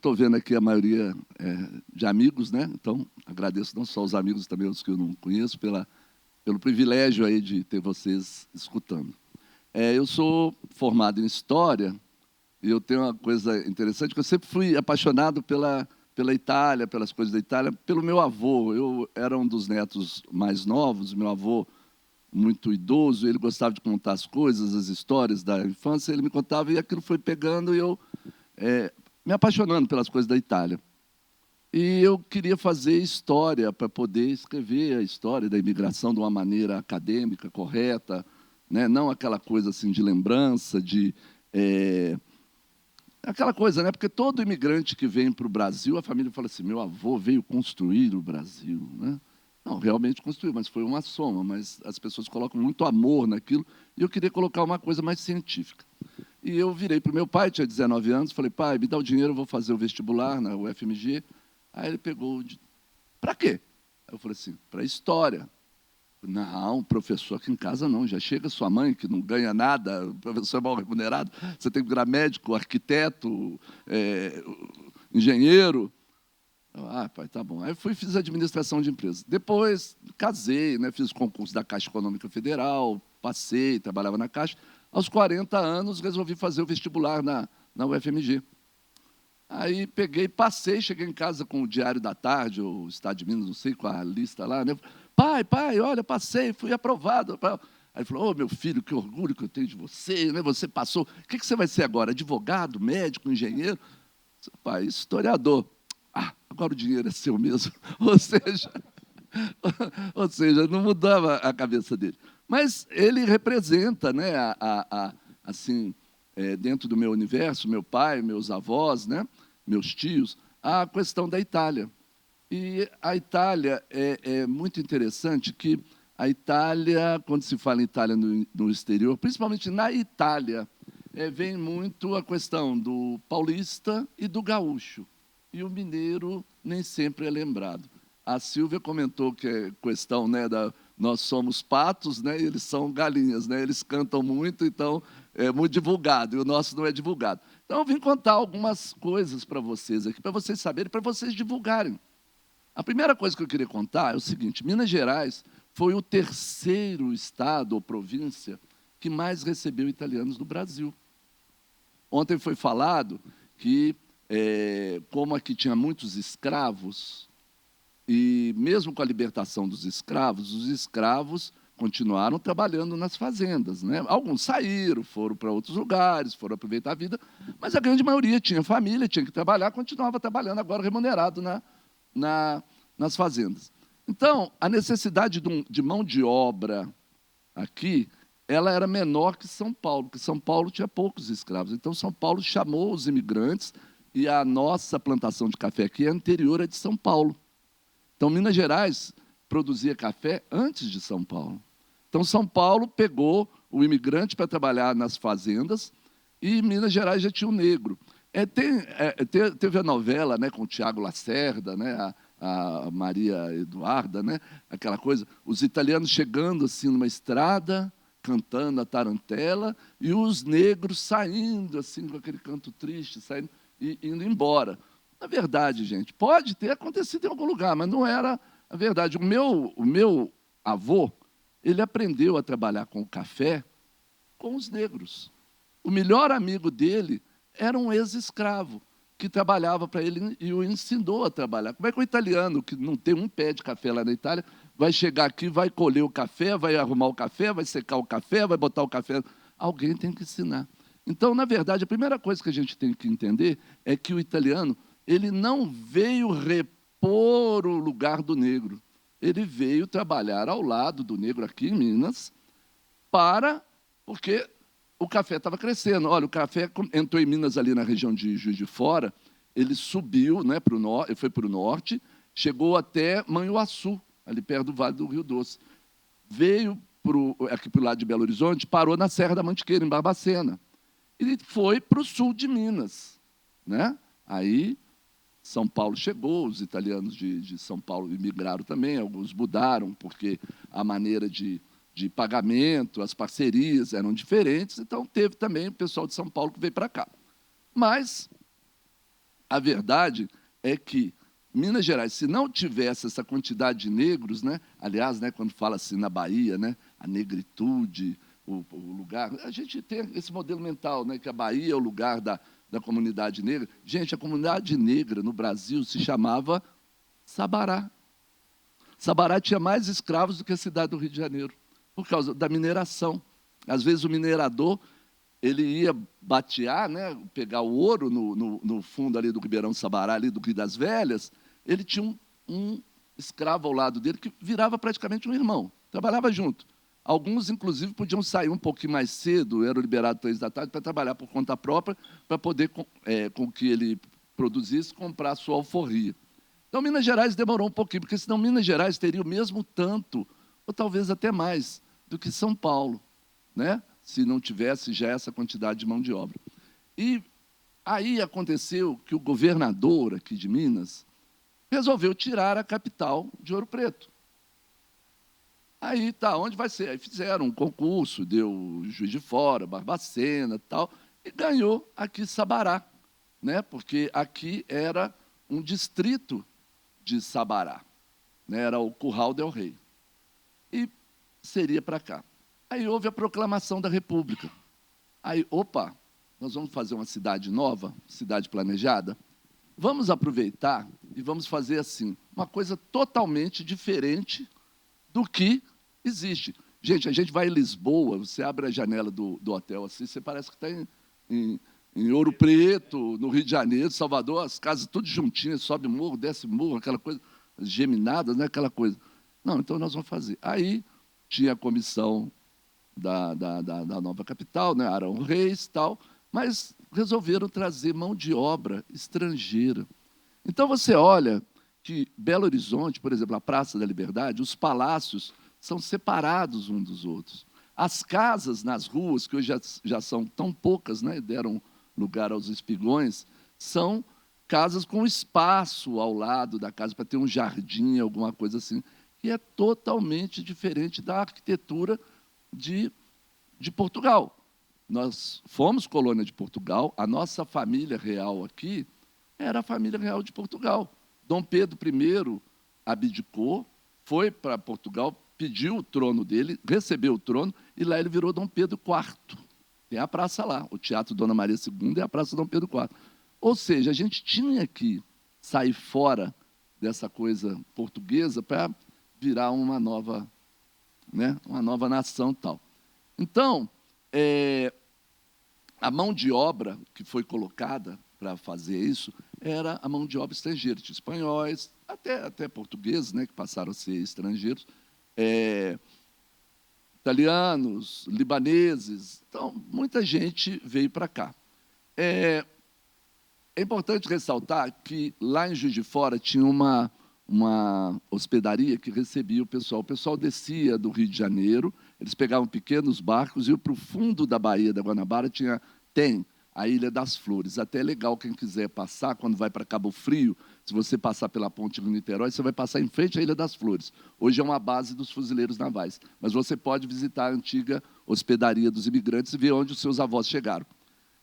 estou vendo aqui a maioria de amigos, né? Então, agradeço não só os amigos, também os que eu não conheço, pelo privilégio aí de ter vocês escutando. Eu sou formado em História e eu tenho uma coisa interessante, que eu sempre fui apaixonado pela Itália, pelas coisas da Itália, pelo meu avô. Eu era um dos netos mais novos, meu avô, muito idoso, ele gostava de contar as coisas, as histórias da infância, ele me contava e aquilo foi pegando e eu me apaixonando pelas coisas da Itália. E eu queria fazer história para poder escrever a história da imigração de uma maneira acadêmica, correta, né? Não aquela coisa assim de lembrança, aquela coisa, né? Porque todo imigrante que vem para o Brasil, a família fala assim: meu avô veio construir o Brasil, né? Não, realmente construiu, mas foi uma soma. Mas as pessoas colocam muito amor naquilo, e eu queria colocar uma coisa mais científica. E eu virei para o meu pai, tinha 19 anos, falei: pai, me dá o dinheiro, eu vou fazer o vestibular na UFMG. Aí ele pegou, para quê? Aí eu falei assim: para História. Não, professor aqui em casa não, já chega sua mãe, que não ganha nada, o professor é mal remunerado, você tem que virar médico, arquiteto, engenheiro. Ah, pai, tá bom. Aí eu fiz administração de empresas. Depois, casei, né, fiz o concurso da Caixa Econômica Federal, passei, trabalhava na Caixa. Aos 40 anos, resolvi fazer o vestibular na UFMG. Aí peguei, passei, cheguei em casa com o Diário da Tarde, ou Estado de Minas, não sei, com a lista lá, né? Pai, olha, passei, fui aprovado. Aí ele falou: ô, meu filho, que orgulho que eu tenho de você, né? Você passou. O que você vai ser agora? Advogado, médico, engenheiro? Pai, historiador. Ah, agora o dinheiro é seu mesmo. Ou seja, não mudava a cabeça dele. Mas ele representa, né, assim, dentro do meu universo, meu pai, meus avós, né, meus tios, a questão da Itália. E a Itália é muito interessante que a Itália, quando se fala em Itália no exterior, principalmente na Itália, vem muito a questão do paulista e do gaúcho. E o mineiro nem sempre é lembrado. A Silvia comentou que é questão, né, nós somos patos, né, e eles são galinhas, né, eles cantam muito, então é muito divulgado, e o nosso não é divulgado. Então, eu vim contar algumas coisas para vocês aqui, para vocês saberem, para vocês divulgarem. A primeira coisa que eu queria contar é o seguinte: Minas Gerais foi o terceiro estado ou província que mais recebeu italianos do Brasil. Ontem foi falado que, como aqui tinha muitos escravos, e mesmo com a libertação dos escravos, os escravos continuaram trabalhando nas fazendas, né? Alguns saíram, foram para outros lugares, foram aproveitar a vida, mas a grande maioria tinha família, tinha que trabalhar, continuava trabalhando, agora remunerado nas fazendas. Então, a necessidade de mão de obra aqui, ela era menor que São Paulo, porque São Paulo tinha poucos escravos. Então, São Paulo chamou os imigrantes, e a nossa plantação de café aqui é anterior à de São Paulo. Então, Minas Gerais produzia café antes de São Paulo. Então, São Paulo pegou o imigrante para trabalhar nas fazendas, e Minas Gerais já tinha o negro. Teve a novela, né, com o Tiago Lacerda, né, a Maria Eduarda, né, aquela coisa, os italianos chegando assim numa estrada, cantando a tarantela, e os negros saindo assim com aquele canto triste, saindo e indo embora. Na verdade, gente, pode ter acontecido em algum lugar, mas não era a verdade. O meu avô, ele aprendeu a trabalhar com o café com os negros. O melhor amigo dele era um ex-escravo que trabalhava para ele e o ensinou a trabalhar. Como é que o italiano, que não tem um pé de café lá na Itália, vai chegar aqui, vai colher o café, vai arrumar o café, vai secar o café, vai botar o café? Alguém tem que ensinar. Então, na verdade, a primeira coisa que a gente tem que entender é que o italiano, ele não veio repor o lugar do negro. Ele veio trabalhar ao lado do negro aqui em Minas, porque o café estava crescendo. Olha, o café entrou em Minas ali na região de Juiz de Fora, ele subiu, né, ele foi para o norte, chegou até Manhuaçu, ali perto do Vale do Rio Doce. Veio aqui para o lado de Belo Horizonte, parou na Serra da Mantiqueira, em Barbacena. E foi para o sul de Minas, né? Aí São Paulo chegou, os italianos de São Paulo imigraram também, alguns mudaram, porque a maneira de pagamento, as parcerias eram diferentes, então teve também o pessoal de São Paulo que veio para cá. Mas a verdade é que Minas Gerais, se não tivesse essa quantidade de negros, né? Aliás, né, quando fala assim na Bahia, né, a negritude, o lugar, a gente tem esse modelo mental, né, que a Bahia é o lugar da comunidade negra. Gente, a comunidade negra no Brasil se chamava Sabará. Sabará tinha mais escravos do que a cidade do Rio de Janeiro, por causa da mineração. Às vezes o minerador ele ia batear, né, pegar o ouro no fundo ali do Ribeirão Sabará, ali do Rio das Velhas, ele tinha um escravo ao lado dele que virava praticamente um irmão, trabalhava junto. Alguns, inclusive, podiam sair um pouquinho mais cedo, eram liberados 3 da tarde, para trabalhar por conta própria, para poder, com o que ele produzisse, comprar a sua alforria. Então, Minas Gerais demorou um pouquinho, porque senão Minas Gerais teria o mesmo tanto, ou talvez até mais, do que São Paulo, né? Se não tivesse já essa quantidade de mão de obra. E aí aconteceu que o governador aqui de Minas resolveu tirar a capital de Ouro Preto. Aí, tá, onde vai ser? Aí fizeram um concurso, deu Juiz de Fora, Barbacena, tal, e ganhou aqui Sabará, né? Porque aqui era um distrito de Sabará, né? Era o Curral del Rei. E seria para cá. Aí houve a proclamação da República. Aí, opa, nós vamos fazer uma cidade nova, cidade planejada? Vamos aproveitar e vamos fazer assim, uma coisa totalmente diferente do que existe. Gente, a gente vai em Lisboa, você abre a janela do hotel assim, você parece que está em Ouro Preto, no Rio de Janeiro, Salvador, as casas tudo juntinhas, sobe morro, desce morro, aquela coisa, geminadas, né, aquela coisa. Não, então nós vamos fazer. Aí tinha a comissão da nova capital, né, Arão Reis e tal, mas resolveram trazer mão de obra estrangeira. Então, você olha que Belo Horizonte, por exemplo, a Praça da Liberdade, os palácios são separados uns dos outros. As casas nas ruas, que hoje já são tão poucas, né, deram lugar aos espigões, são casas com espaço ao lado da casa, para ter um jardim, alguma coisa assim, que é totalmente diferente da arquitetura de Portugal. Nós fomos colônia de Portugal, a nossa família real aqui era a família real de Portugal. Dom Pedro I abdicou, foi para Portugal, pediu o trono dele, recebeu o trono, e lá ele virou Dom Pedro IV. Tem a praça lá, o Teatro Dona Maria II e a Praça Dom Pedro IV. Ou seja, a gente tinha que sair fora dessa coisa portuguesa para virar uma nova, né, uma nova nação e tal. Então, a mão de obra que foi colocada para fazer isso era a mão de obra estrangeira, de espanhóis, até portugueses, né, que passaram a ser estrangeiros, italianos, libaneses. Então, muita gente veio para cá. É importante ressaltar que lá em Juiz de Fora tinha uma hospedaria que recebia o pessoal. O pessoal descia do Rio de Janeiro, eles pegavam pequenos barcos e iam para o fundo da Baía da Guanabara, tem a Ilha das Flores. Até é legal quem quiser passar, quando vai para Cabo Frio, se você passar pela ponte do Niterói, você vai passar em frente à Ilha das Flores. Hoje é uma base dos fuzileiros navais, mas você pode visitar a antiga hospedaria dos imigrantes e ver onde os seus avós chegaram.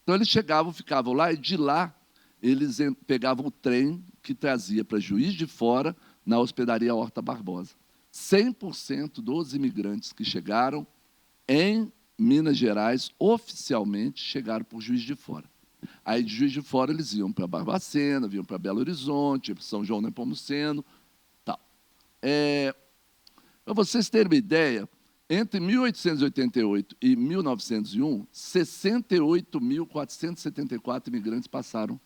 Então, eles chegavam, ficavam lá, e de lá eles pegavam o trem que trazia para Juiz de Fora, na hospedaria Horta Barbosa. 100% dos imigrantes que chegaram em Minas Gerais, oficialmente, chegaram por Juiz de Fora. Aí, de Juiz de Fora, eles iam para Barbacena, iam para Belo Horizonte, para São João Nepomuceno, tal. Para vocês terem uma ideia, entre 1888 e 1901, 68.474 imigrantes passaram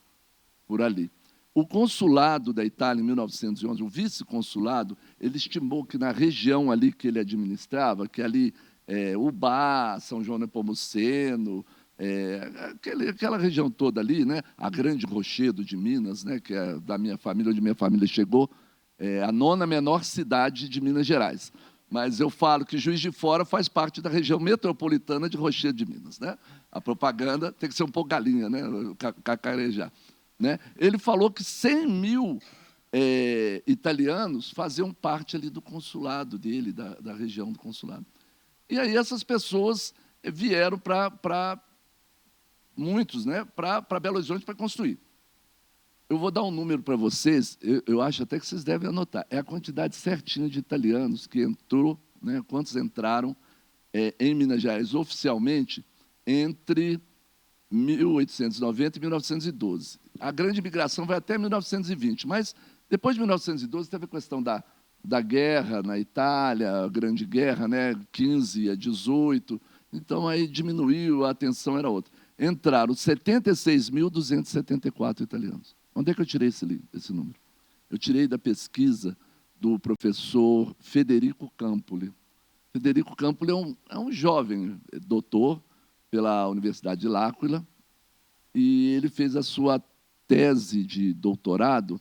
por ali. O consulado da Itália, em 1911, o vice-consulado, ele estimou que na região ali que ele administrava, que ali Ubá, São João Nepomuceno, aquela região toda ali, né, a Grande Rochedo de Minas, né, que é da minha família, onde minha família chegou, a 9ª menor cidade de Minas Gerais. Mas eu falo que Juiz de Fora faz parte da região metropolitana de Rochedo de Minas, né? A propaganda tem que ser um pouco galinha, né? Cacarejar. Né? Ele falou que 100 mil italianos faziam parte ali do consulado dele, da região do consulado. E aí essas pessoas vieram para muitos, né, para Belo Horizonte para construir. Eu vou dar um número para vocês, eu acho até que vocês devem anotar. É a quantidade certinha de italianos que entrou, né, quantos entraram em Minas Gerais oficialmente entre 1890 e 1912. A grande migração vai até 1920, mas depois de 1912 teve a questão da guerra na Itália, a Grande Guerra, né, 15 a 18, então aí diminuiu, a atenção era outra. Entraram 76.274 italianos. Onde é que eu tirei esse número? Eu tirei da pesquisa do professor Federico Campoli. Federico Campoli é um jovem doutor pela Universidade de L'Aquila, e ele fez a sua tese de doutorado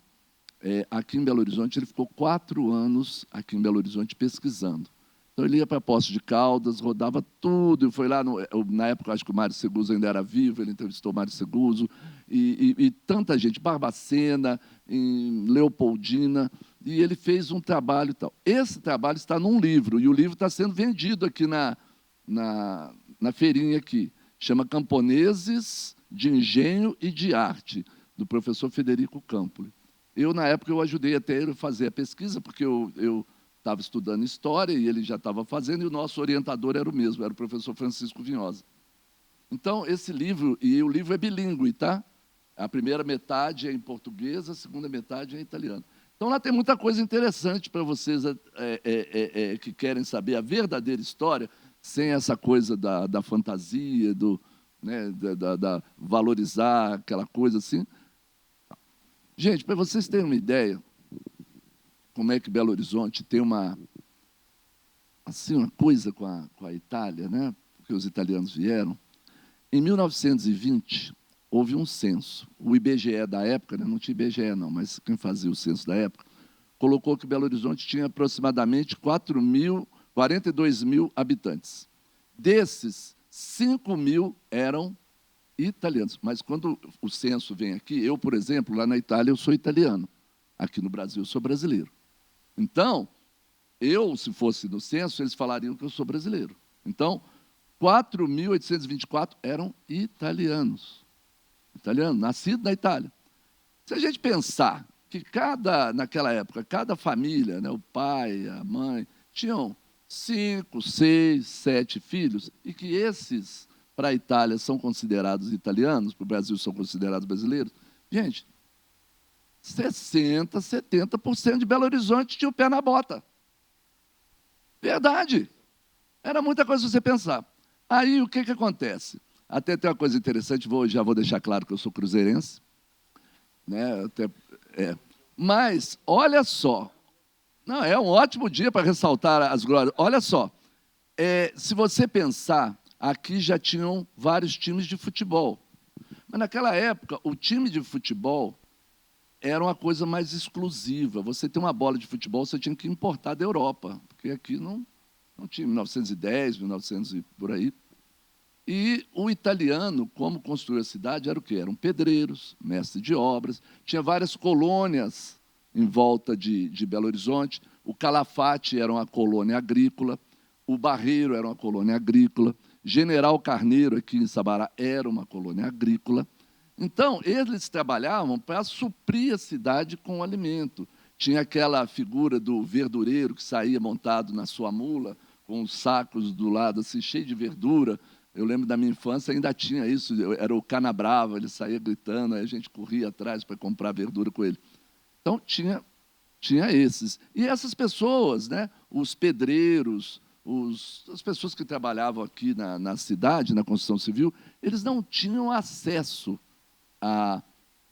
aqui em Belo Horizonte. Ele ficou 4 anos aqui em Belo Horizonte pesquisando. Então, ele ia para Poços de Caldas, rodava tudo, e foi lá, na época, acho que o Mário Seguso ainda era vivo, ele entrevistou o Mário Seguso, e tanta gente, Barbacena, em Leopoldina, e ele fez um trabalho e tal. Esse trabalho está num livro, e o livro está sendo vendido aqui na feirinha aqui, chama Camponeses de Engenho e de Arte, do professor Federico Campoli. Na época, eu ajudei até ele a fazer a pesquisa, porque eu estava estudando História, e ele já estava fazendo, e o nosso orientador era o mesmo, era o professor Francisco Vinhosa. Então, esse livro, e o livro é bilíngue, tá? A primeira metade é em português, a segunda metade é em italiano. Então, lá tem muita coisa interessante para vocês que querem saber a verdadeira história, sem essa coisa da fantasia, né, da valorizar aquela coisa assim. Gente, para vocês terem uma ideia, como é que Belo Horizonte tem uma coisa com a Itália, né? Porque os italianos vieram. Em 1920, houve um censo. O IBGE da época, né, não tinha IBGE não, mas quem fazia o censo da época, colocou que Belo Horizonte tinha aproximadamente 42 mil habitantes. Desses, 5 mil eram italianos. Mas quando o censo vem aqui, eu, por exemplo, lá na Itália, eu sou italiano. Aqui no Brasil, eu sou brasileiro. Então, se fosse no censo, eles falariam que eu sou brasileiro. Então, 4.824 eram italianos. Italianos, nascidos na Itália. Se a gente pensar que naquela época, cada família, né, o pai, a mãe, tinham 5, 6, 7 filhos, e que esses, para a Itália, são considerados italianos, para o Brasil são considerados brasileiros, gente, 60%, 70% de Belo Horizonte tinha o pé na bota. Verdade. Era muita coisa você pensar. Aí, o que acontece? Até tem uma coisa interessante, já vou deixar claro que eu sou cruzeirense, né? Mas, olha só, não, é um ótimo dia para ressaltar as glórias. Olha só, se você pensar, aqui já tinham vários times de futebol. Mas, naquela época, o time de futebol era uma coisa mais exclusiva. Você tem uma bola de futebol, você tinha que importar da Europa, porque aqui não tinha, 1910, 1900 e por aí. E o italiano, como construiu a cidade, era o quê? Eram pedreiros, mestres de obras, tinha várias colônias em volta de Belo Horizonte. O Calafate era uma colônia agrícola, o Barreiro era uma colônia agrícola, General Carneiro, aqui em Sabará, era uma colônia agrícola. Então, eles trabalhavam para suprir a cidade com alimento. Tinha aquela figura do verdureiro que saía montado na sua mula, com os sacos do lado, assim, cheio de verdura. Eu lembro da minha infância, ainda tinha isso, era o Canabrava, ele saía gritando, aí a gente corria atrás para comprar verdura com ele. Então, tinha esses. E essas pessoas, né, os pedreiros, as pessoas que trabalhavam aqui na cidade, na construção civil, eles não tinham acesso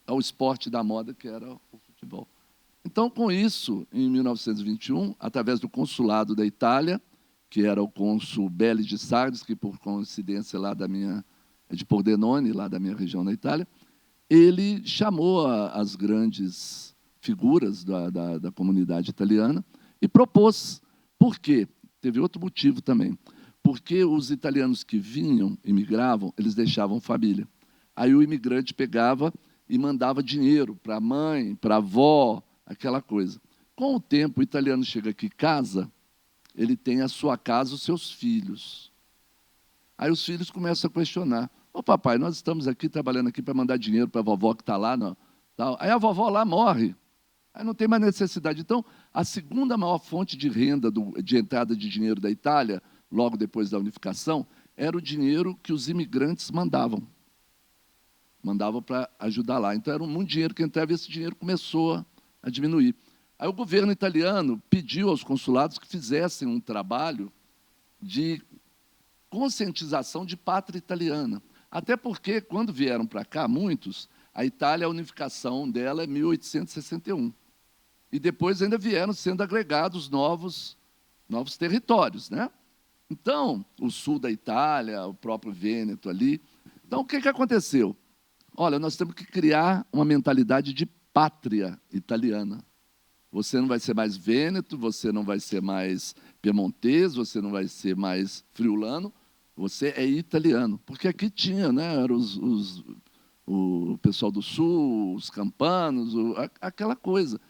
ao esporte da moda, que era o futebol. Então, com isso, em 1921, através do consulado da Itália, que era o cônsul Belli de Sardes, que, por coincidência, de Pordenone, lá da minha região na Itália, ele chamou as grandes figuras da comunidade italiana e propôs. Por quê? Teve outro motivo também. Porque os italianos que vinham, imigravam, eles deixavam família. Aí o imigrante pegava e mandava dinheiro para a mãe, para a avó, aquela coisa. Com o tempo, o italiano chega aqui, casa, ele tem a sua casa, os seus filhos. Aí os filhos começam a questionar. Ô papai, nós estamos aqui trabalhando aqui para mandar dinheiro para a vovó que está lá Tal. Aí a vovó lá morre. Aí não tem mais necessidade. Então, a segunda maior fonte de renda, de entrada de dinheiro da Itália, logo depois da unificação, era o dinheiro que os imigrantes mandavam. Mandavam para ajudar lá. Então, era muito dinheiro que entrava e esse dinheiro começou a diminuir. Aí o governo italiano pediu aos consulados que fizessem um trabalho de conscientização de pátria italiana. Até porque, quando vieram para cá, muitos, a Itália, a unificação dela é 1861. E depois ainda vieram sendo agregados novos territórios, né? Então, o sul da Itália, o próprio Vêneto ali. Então, o que aconteceu? Olha, nós temos que criar uma mentalidade de pátria italiana. Você não vai ser mais vêneto, você não vai ser mais piemontês, você não vai ser mais friulano, você é italiano. Porque aqui tinha, né? Eram o pessoal do sul, os campanos, aquela coisa.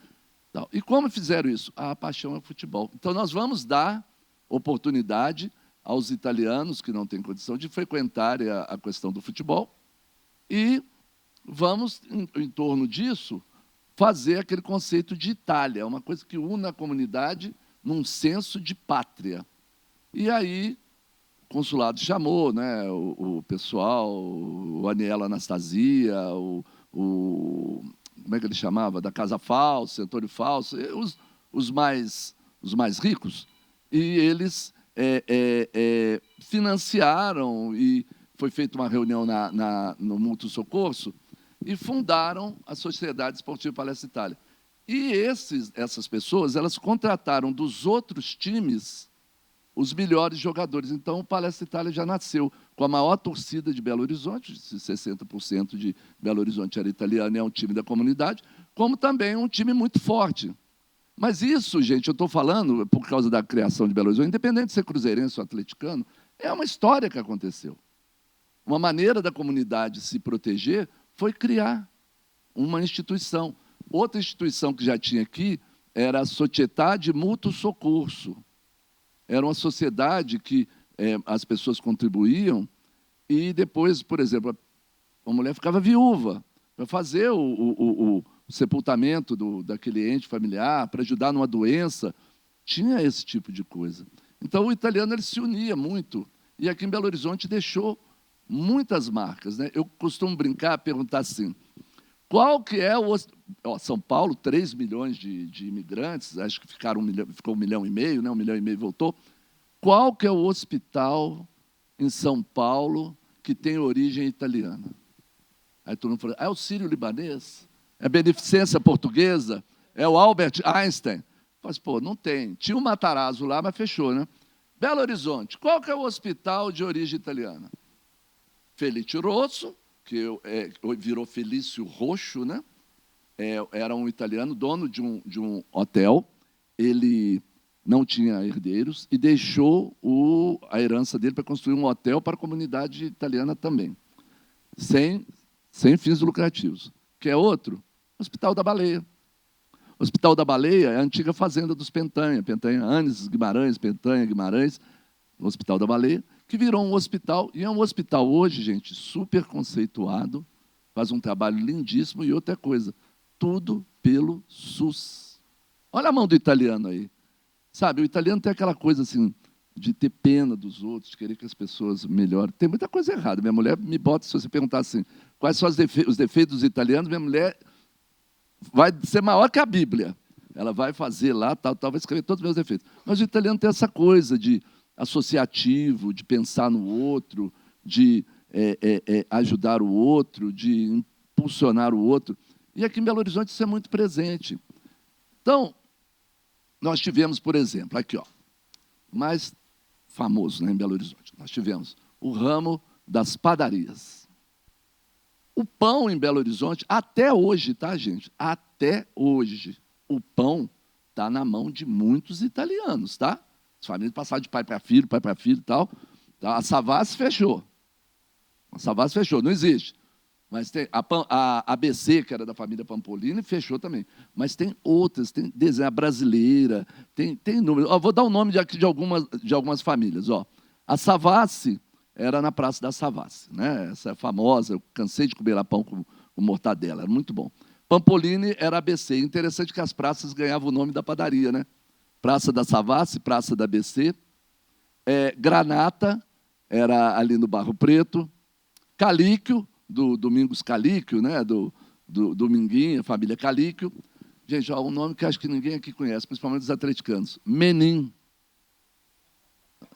E como fizeram isso? A paixão é o futebol. Então, nós vamos dar oportunidade aos italianos que não têm condição de frequentarem a questão do futebol e vamos, em torno disso, fazer aquele conceito de Itália, uma coisa que une a comunidade num senso de pátria. E aí, o consulado chamou, né, o pessoal, o Aniello Anastasia, como é que ele chamava? Da Casa Falsa, Antônio Falso, os mais ricos, e eles financiaram, e foi feita uma reunião no Mútuo Socorro, e fundaram a Sociedade Esportiva Palestra Itália. E essas pessoas, elas contrataram dos outros times os melhores jogadores. Então, o Palestra Itália já nasceu com a maior torcida de Belo Horizonte, 60% de Belo Horizonte era italiano e é um time da comunidade, como também um time muito forte. Mas isso, gente, eu estou falando por causa da criação de Belo Horizonte, independente de ser cruzeirense ou atleticano, é uma história que aconteceu. Uma maneira da comunidade se proteger foi criar uma instituição. Outra instituição que já tinha aqui era a Società Mútuo Soccorso. Era uma sociedade que as pessoas contribuíam e depois, por exemplo, a mulher ficava viúva para fazer o sepultamento daquele ente familiar, para ajudar numa doença. Tinha esse tipo de coisa. Então, o italiano ele se unia muito. E aqui em Belo Horizonte deixou muitas marcas, né? Eu costumo brincar, perguntar assim, qual que é o... São Paulo, 3 milhões de imigrantes, acho que ficou 1,5 milhão, né? 1,5 milhão voltou. Qual que é o hospital em São Paulo que tem origem italiana? Aí todo mundo falou, é o Sírio-Libanês? É a Beneficência Portuguesa? É o Albert Einstein? Mas, pô, não tem. Tinha um Matarazzo lá, mas fechou, né? Belo Horizonte, qual que é o hospital de origem italiana? Felice Rosso, que virou Felício Roxo, né? Era um italiano, dono de um hotel. Ele não tinha herdeiros e deixou a herança dele para construir um hotel para a comunidade italiana também, sem fins lucrativos. Que é outro? Hospital da Baleia. O Hospital da Baleia é a antiga fazenda dos Pentanha, Anes Guimarães, Pentanha Guimarães, o Hospital da Baleia, que virou um hospital, e é um hospital hoje, gente, super conceituado, faz um trabalho lindíssimo, e outra coisa, tudo pelo SUS. Olha a mão do italiano aí. Sabe, o italiano tem aquela coisa assim, de ter pena dos outros, de querer que as pessoas melhorem. Tem muita coisa errada. Minha mulher me bota, se você perguntar assim, quais são os defeitos dos italianos, minha mulher vai ser maior que a Bíblia. Ela vai fazer lá, tal, vai escrever todos os meus defeitos. Mas o italiano tem essa coisa de associativo, de pensar no outro, de ajudar o outro, de impulsionar o outro. E aqui em Belo Horizonte isso é muito presente. Então, nós tivemos, por exemplo, aqui, ó, mais famoso, né, em Belo Horizonte, nós tivemos o ramo das padarias. O pão em Belo Horizonte, até hoje, tá, gente? Até hoje, o pão está na mão de muitos italianos, tá? As famílias passaram de pai para filho e tal. Tá? A Savassi fechou. A Savassi fechou, não existe. Mas tem a ABC, que era da família Pampolini, fechou também. Mas tem outras, tem a Brasileira, tem número. Vou dar o nome aqui de algumas famílias. Ó. A Savassi era na Praça da Savassi, né? Essa é famosa, eu cansei de comer lá pão com mortadela, era muito bom. Pampolini era ABC. Interessante que as praças ganhavam o nome da padaria, né? Praça da Savassi, Praça da ABC. Granata, era ali no Barro Preto. Calíquio, do Domingos Calíquio, né? do Dominguinho, a família Calíquio. Gente, um nome que acho que ninguém aqui conhece, principalmente os atleticanos. Menin.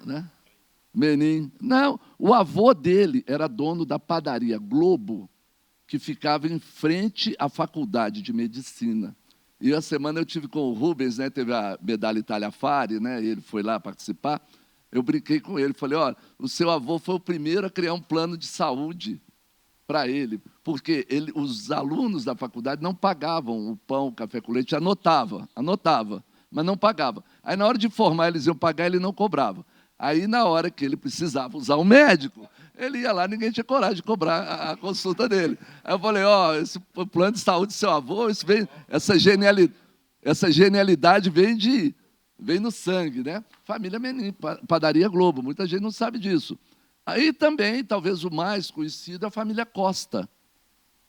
Né? Menin. Não, o avô dele era dono da padaria Globo, que ficava em frente à faculdade de medicina. E a semana eu tive com o Rubens, né, teve a medalha Itália Fari, né, ele foi lá participar. Eu brinquei com ele, falei, olha, o seu avô foi o primeiro a criar um plano de saúde para ele, porque os alunos da faculdade não pagavam o pão, o café com leite, anotava, mas não pagava. Aí, na hora de formar, eles iam pagar, ele não cobrava. Aí, na hora que ele precisava usar um médico, ele ia lá, ninguém tinha coragem de cobrar a consulta dele. Aí eu falei, esse plano de saúde do seu avô, essa genialidade vem no sangue, né? Família Menin, padaria Globo, muita gente não sabe disso. Aí também, talvez o mais conhecido, é a família Costa,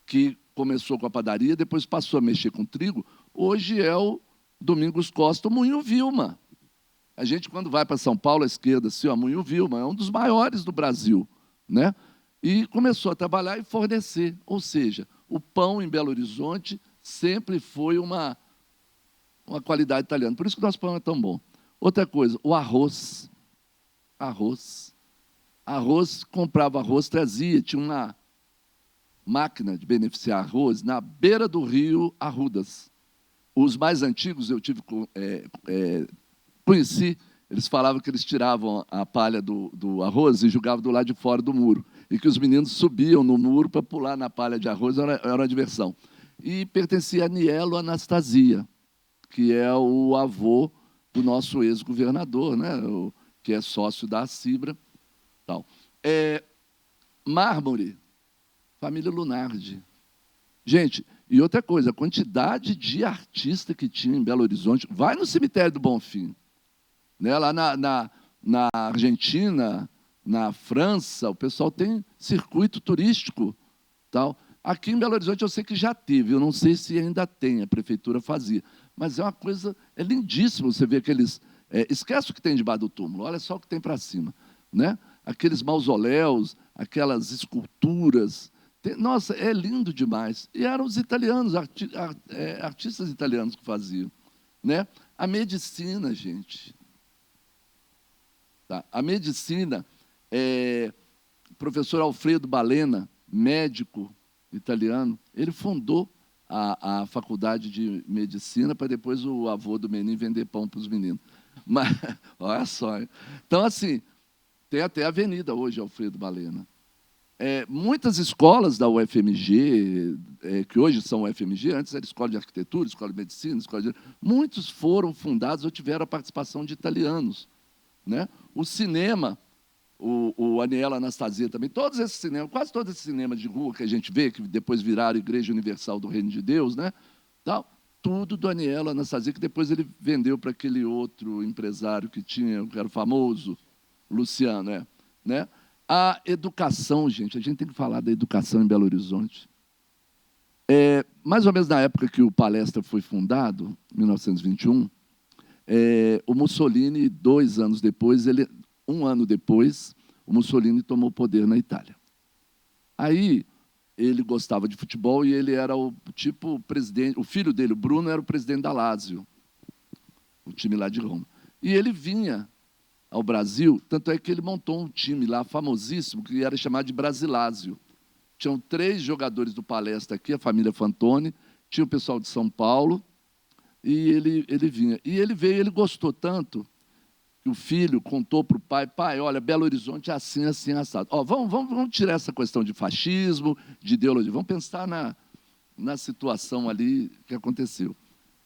que começou com a padaria, depois passou a mexer com trigo. Hoje é o Domingos Costa, o Moinho Vilma. A gente, quando vai para São Paulo, à esquerda, assim, o Moinho Vilma é um dos maiores do Brasil, né? E começou a trabalhar e fornecer. Ou seja, o pão em Belo Horizonte sempre foi uma qualidade italiana. Por isso que o nosso pão é tão bom. Outra coisa, o arroz. Comprava arroz, trazia, tinha uma máquina de beneficiar arroz na beira do rio Arrudas. Os mais antigos, eu conheci, eles falavam que eles tiravam a palha do arroz e jogavam do lado de fora do muro, e que os meninos subiam no muro para pular na palha de arroz, era uma diversão. E pertencia a Nielo Anastasia, que é o avô do nosso ex-governador, né, que é sócio da Cibra. Tal. Mármore, família Lunardi. Gente, e outra coisa, a quantidade de artista que tinha em Belo Horizonte, vai no cemitério do Bonfim, né? Lá na Argentina, na França, o pessoal tem circuito turístico. Tal. Aqui em Belo Horizonte eu sei que já teve, eu não sei se ainda tem, a prefeitura fazia, mas é uma coisa, é lindíssimo você ver aqueles... esquece o que tem debaixo do túmulo, olha só o que tem para cima, né? Aqueles mausoléus, aquelas esculturas. Nossa, é lindo demais. E eram os italianos, artistas italianos que faziam, né? A medicina, gente. Tá? A medicina, o professor Alfredo Balena, médico italiano, ele fundou a faculdade de medicina para depois o avô do menino vender pão para os meninos. Mas, olha só. Hein? Então, assim, tem até a avenida hoje, Alfredo Balena. Muitas escolas da UFMG, que hoje são UFMG, antes era escola de arquitetura, escola de medicina, muitos foram fundados ou tiveram a participação de italianos, né? O cinema, o Aniela Anastasia também, todos esses cinemas, quase todos esses cinemas de rua que a gente vê, que depois viraram Igreja Universal do Reino de Deus, né? Tal, tudo do Aniela Anastasia, que depois ele vendeu para aquele outro empresário que era famoso, Luciano, né? A educação, gente, a gente tem que falar da educação em Belo Horizonte. Mais ou menos na época que o Palestra foi fundado, 1921, o Mussolini, 2 anos depois, 1 ano depois, o Mussolini tomou o poder na Itália. Aí, ele gostava de futebol e ele era o presidente, o filho dele, o Bruno, era o presidente da Lazio, o time lá de Roma. E ele vinha ao Brasil, tanto é que ele montou um time lá famosíssimo, que era chamado de Brasilásio. Tinham 3 jogadores do Palestra aqui, a família Fantoni, tinha o pessoal de São Paulo, e ele vinha. E ele veio, ele gostou tanto, que o filho contou para o pai, olha, Belo Horizonte é assim, assim, assado. Vamos tirar essa questão de fascismo, de ideologia, vamos pensar na situação ali que aconteceu.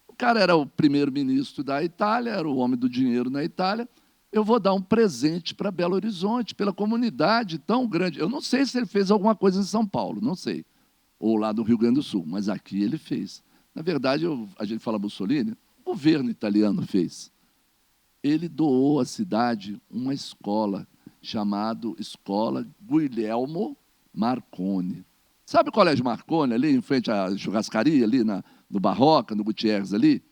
O cara era o primeiro-ministro da Itália, era o homem do dinheiro na Itália, eu vou dar um presente para Belo Horizonte, pela comunidade tão grande. Eu não sei se ele fez alguma coisa em São Paulo, não sei, ou lá do Rio Grande do Sul, mas aqui ele fez. Na verdade, a gente fala Mussolini, o governo italiano fez. Ele doou à cidade uma escola chamada Escola Guglielmo Marconi. Sabe o Colégio Marconi, ali em frente à churrascaria, ali no Barroca, no Gutierrez, ali?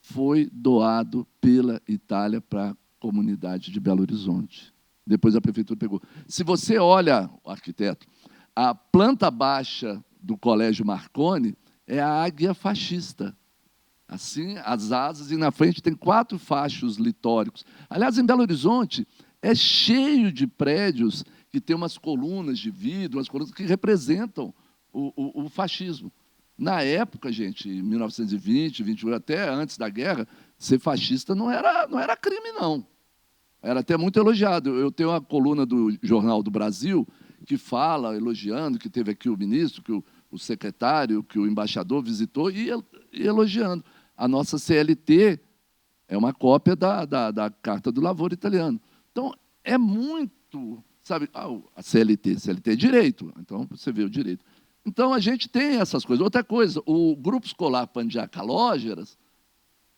Foi doado pela Itália para a comunidade de Belo Horizonte. Depois a prefeitura pegou. Se você olha, arquiteto, a planta baixa do Colégio Marconi é a águia fascista. Assim, as asas, e na frente tem 4 fachos litóricos. Aliás, em Belo Horizonte, é cheio de prédios que tem umas colunas de vidro, umas colunas que representam o fascismo. Na época, gente, em 1920, 21, até antes da guerra, ser fascista não era crime, não. Era até muito elogiado. Eu tenho uma coluna do Jornal do Brasil que fala, elogiando, que teve aqui o ministro, que o secretário, que o embaixador visitou, e elogiando. A nossa CLT é uma cópia da Carta do Lavoro italiano. Então, é muito, sabe, a CLT é direito, então você vê o direito. Então, a gente tem essas coisas. Outra coisa, o Grupo Escolar Pandiá Calógeras,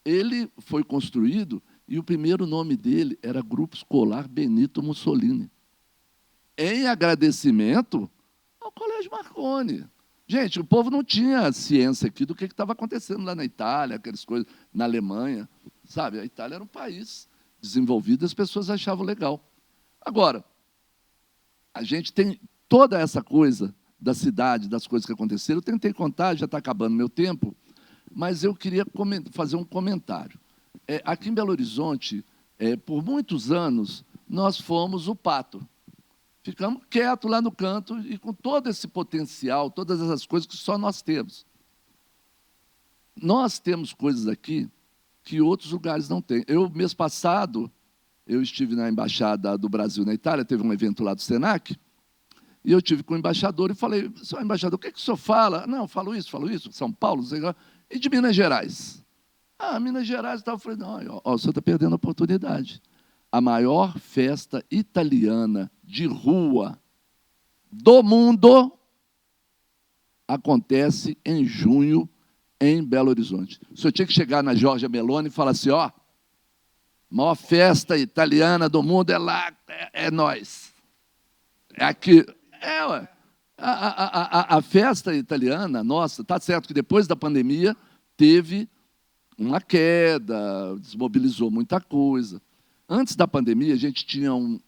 ele foi construído, e o primeiro nome dele era Grupo Escolar Benito Mussolini, em agradecimento ao Colégio Marconi. Gente, o povo não tinha ciência aqui do que estava acontecendo lá na Itália, aquelas coisas, na Alemanha. Sabe, a Itália era um país desenvolvido, as pessoas achavam legal. Agora, a gente tem toda essa coisa da cidade, das coisas que aconteceram. Eu tentei contar, já está acabando meu tempo, mas eu queria fazer um comentário. Aqui em Belo Horizonte, por muitos anos, nós fomos o pato. Ficamos quietos lá no canto e com todo esse potencial, todas essas coisas que só nós temos. Nós temos coisas aqui que outros lugares não têm. Mês passado, eu estive na Embaixada do Brasil na Itália, teve um evento lá do Senac, e eu estive com o embaixador e falei, senhor embaixador, o que o senhor fala? Não, falo isso, São Paulo, não sei lá. E de Minas Gerais? Minas Gerais, eu falei, não, o senhor está perdendo a oportunidade. A maior festa italiana de rua do mundo acontece em junho, em Belo Horizonte. O senhor tinha que chegar na Giorgia Meloni e falar assim, a maior festa italiana do mundo é lá, é nós. É aqui. Ué. A festa italiana, nossa, está certo que depois da pandemia teve uma queda, desmobilizou muita coisa. Antes da pandemia, a gente tinha um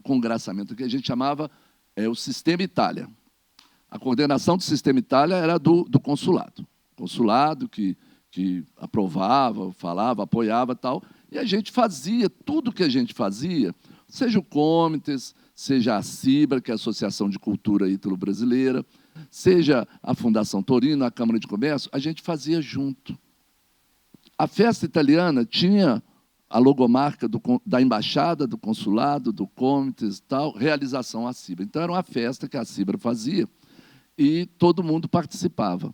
congraçamento que a gente chamava o Sistema Itália. A coordenação do Sistema Itália era do consulado. Consulado que aprovava, falava, apoiava e tal. E a gente fazia, tudo que a gente fazia, seja o Comites, seja a CIBRA, que é a Associação de Cultura Ítalo-Brasileira, seja a Fundação Torino, a Câmara de Comércio, a gente fazia junto. A festa italiana tinha a logomarca da embaixada, do consulado, do Comites e tal, realização à CIBRA. Então, era uma festa que a CIBRA fazia e todo mundo participava.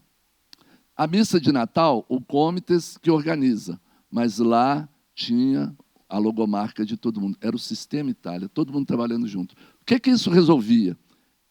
A missa de Natal, o Comites que organiza, mas lá tinha a logomarca de todo mundo. Era o Sistema Itália, todo mundo trabalhando junto. O que isso resolvia?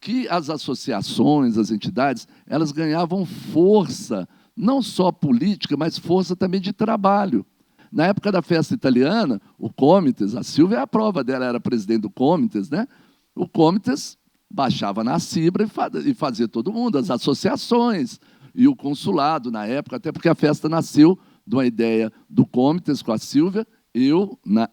Que as associações, as entidades, elas ganhavam força, não só política, mas força também de trabalho. Na época da festa italiana, o Comites, a Silvia é a prova dela, era presidente do Comites, né? O Comites baixava na CIBRA e fazia todo mundo, as associações e o consulado na época, até porque a festa nasceu de uma ideia do Comites com a Silvia, eu na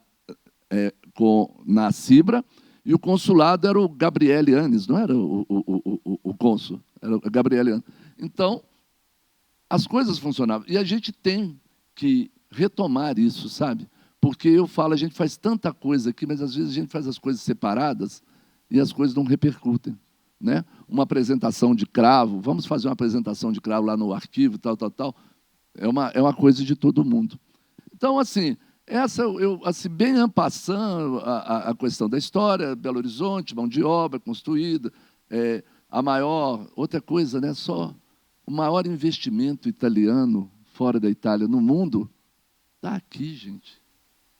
CIBRA, e o consulado era o Gabriele Anes, não era o cônsul, era o Gabriele Anes. Então, as coisas funcionavam. E a gente tem que retomar isso, sabe? Porque eu falo, a gente faz tanta coisa aqui, mas às vezes a gente faz as coisas separadas e as coisas não repercutem. Né? Uma apresentação de cravo, vamos fazer uma apresentação de cravo lá no arquivo, tal, é uma coisa de todo mundo. Então, assim, assim, bem en passant, a questão da história, Belo Horizonte, mão de obra construída, outra coisa, né, só o maior investimento italiano fora da Itália no mundo está aqui, gente.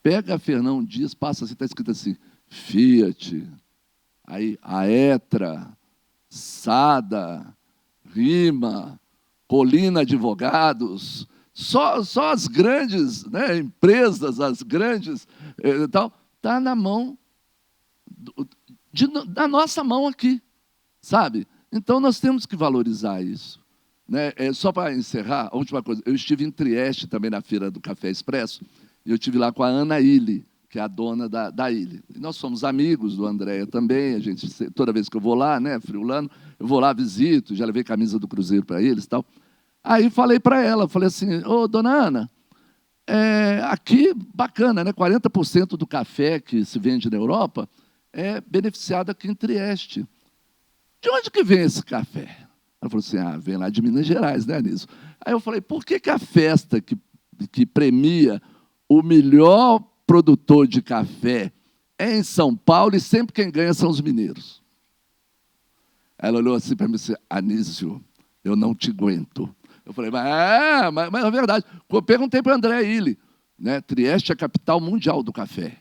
Pega a Fernão Dias, passa assim, está escrito assim, Fiat, aí Aetra, Sada, Rima, Colina Advogados, só as grandes, né, empresas, as grandes, está na mão, na nossa mão aqui. sabe? Então, nós temos que valorizar isso. Né? Só para encerrar, a última coisa, eu estive em Trieste também na Feira do Café Expresso, e eu estive lá com a Ana Illy, que é a dona da Illy. E nós somos amigos do Andréa também, a gente, toda vez que eu vou lá, né, friulano, eu vou lá, visito, já levei camisa do Cruzeiro para eles e tal. Aí falei para ela, falei assim, ô, dona Ana, aqui, bacana, né, 40% do café que se vende na Europa é beneficiado aqui em Trieste. De onde que vem esse café? Ela falou assim, vem lá de Minas Gerais, né, Anísio? Aí eu falei, por que a festa que premia o melhor produtor de café é em São Paulo e sempre quem ganha são os mineiros? Ela olhou assim para mim e disse, Anísio, eu não te aguento. Eu falei, mas é verdade. Eu perguntei para o André Illy, né, Trieste é a capital mundial do café.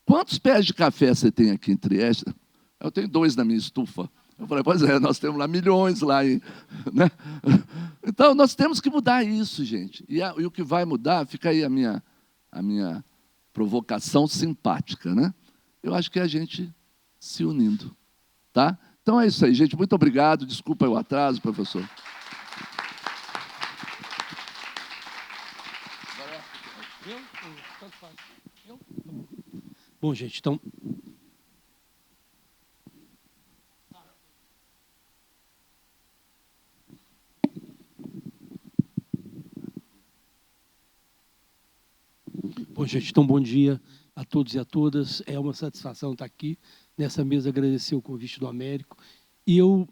Quantos pés de café você tem aqui em Trieste? Eu tenho 2 na minha estufa. Eu falei, pois é, nós temos lá milhões lá. Né? Então, nós temos que mudar isso, gente. E o que vai mudar, fica aí a minha provocação simpática, né? Eu acho que é a gente se unindo. Tá? Então, é isso aí, gente. Muito obrigado. Desculpa o atraso, professor. Bom, gente, então... Bom, gente, então, bom dia a todos e a todas. É uma satisfação estar aqui nessa mesa, agradecer o convite do Américo. E eu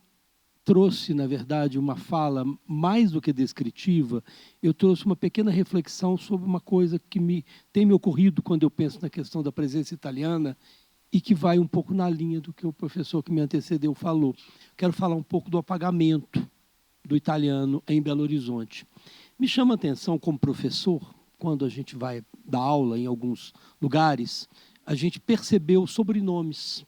trouxe, na verdade, uma fala mais do que descritiva, eu trouxe uma pequena reflexão sobre uma coisa que tem me ocorrido quando eu penso na questão da presença italiana e que vai um pouco na linha do que o professor que me antecedeu falou. Quero falar um pouco do apagamento do italiano em Belo Horizonte. Me chama a atenção como professor, quando a gente vai dar aula em alguns lugares, a gente percebeu sobrenomes.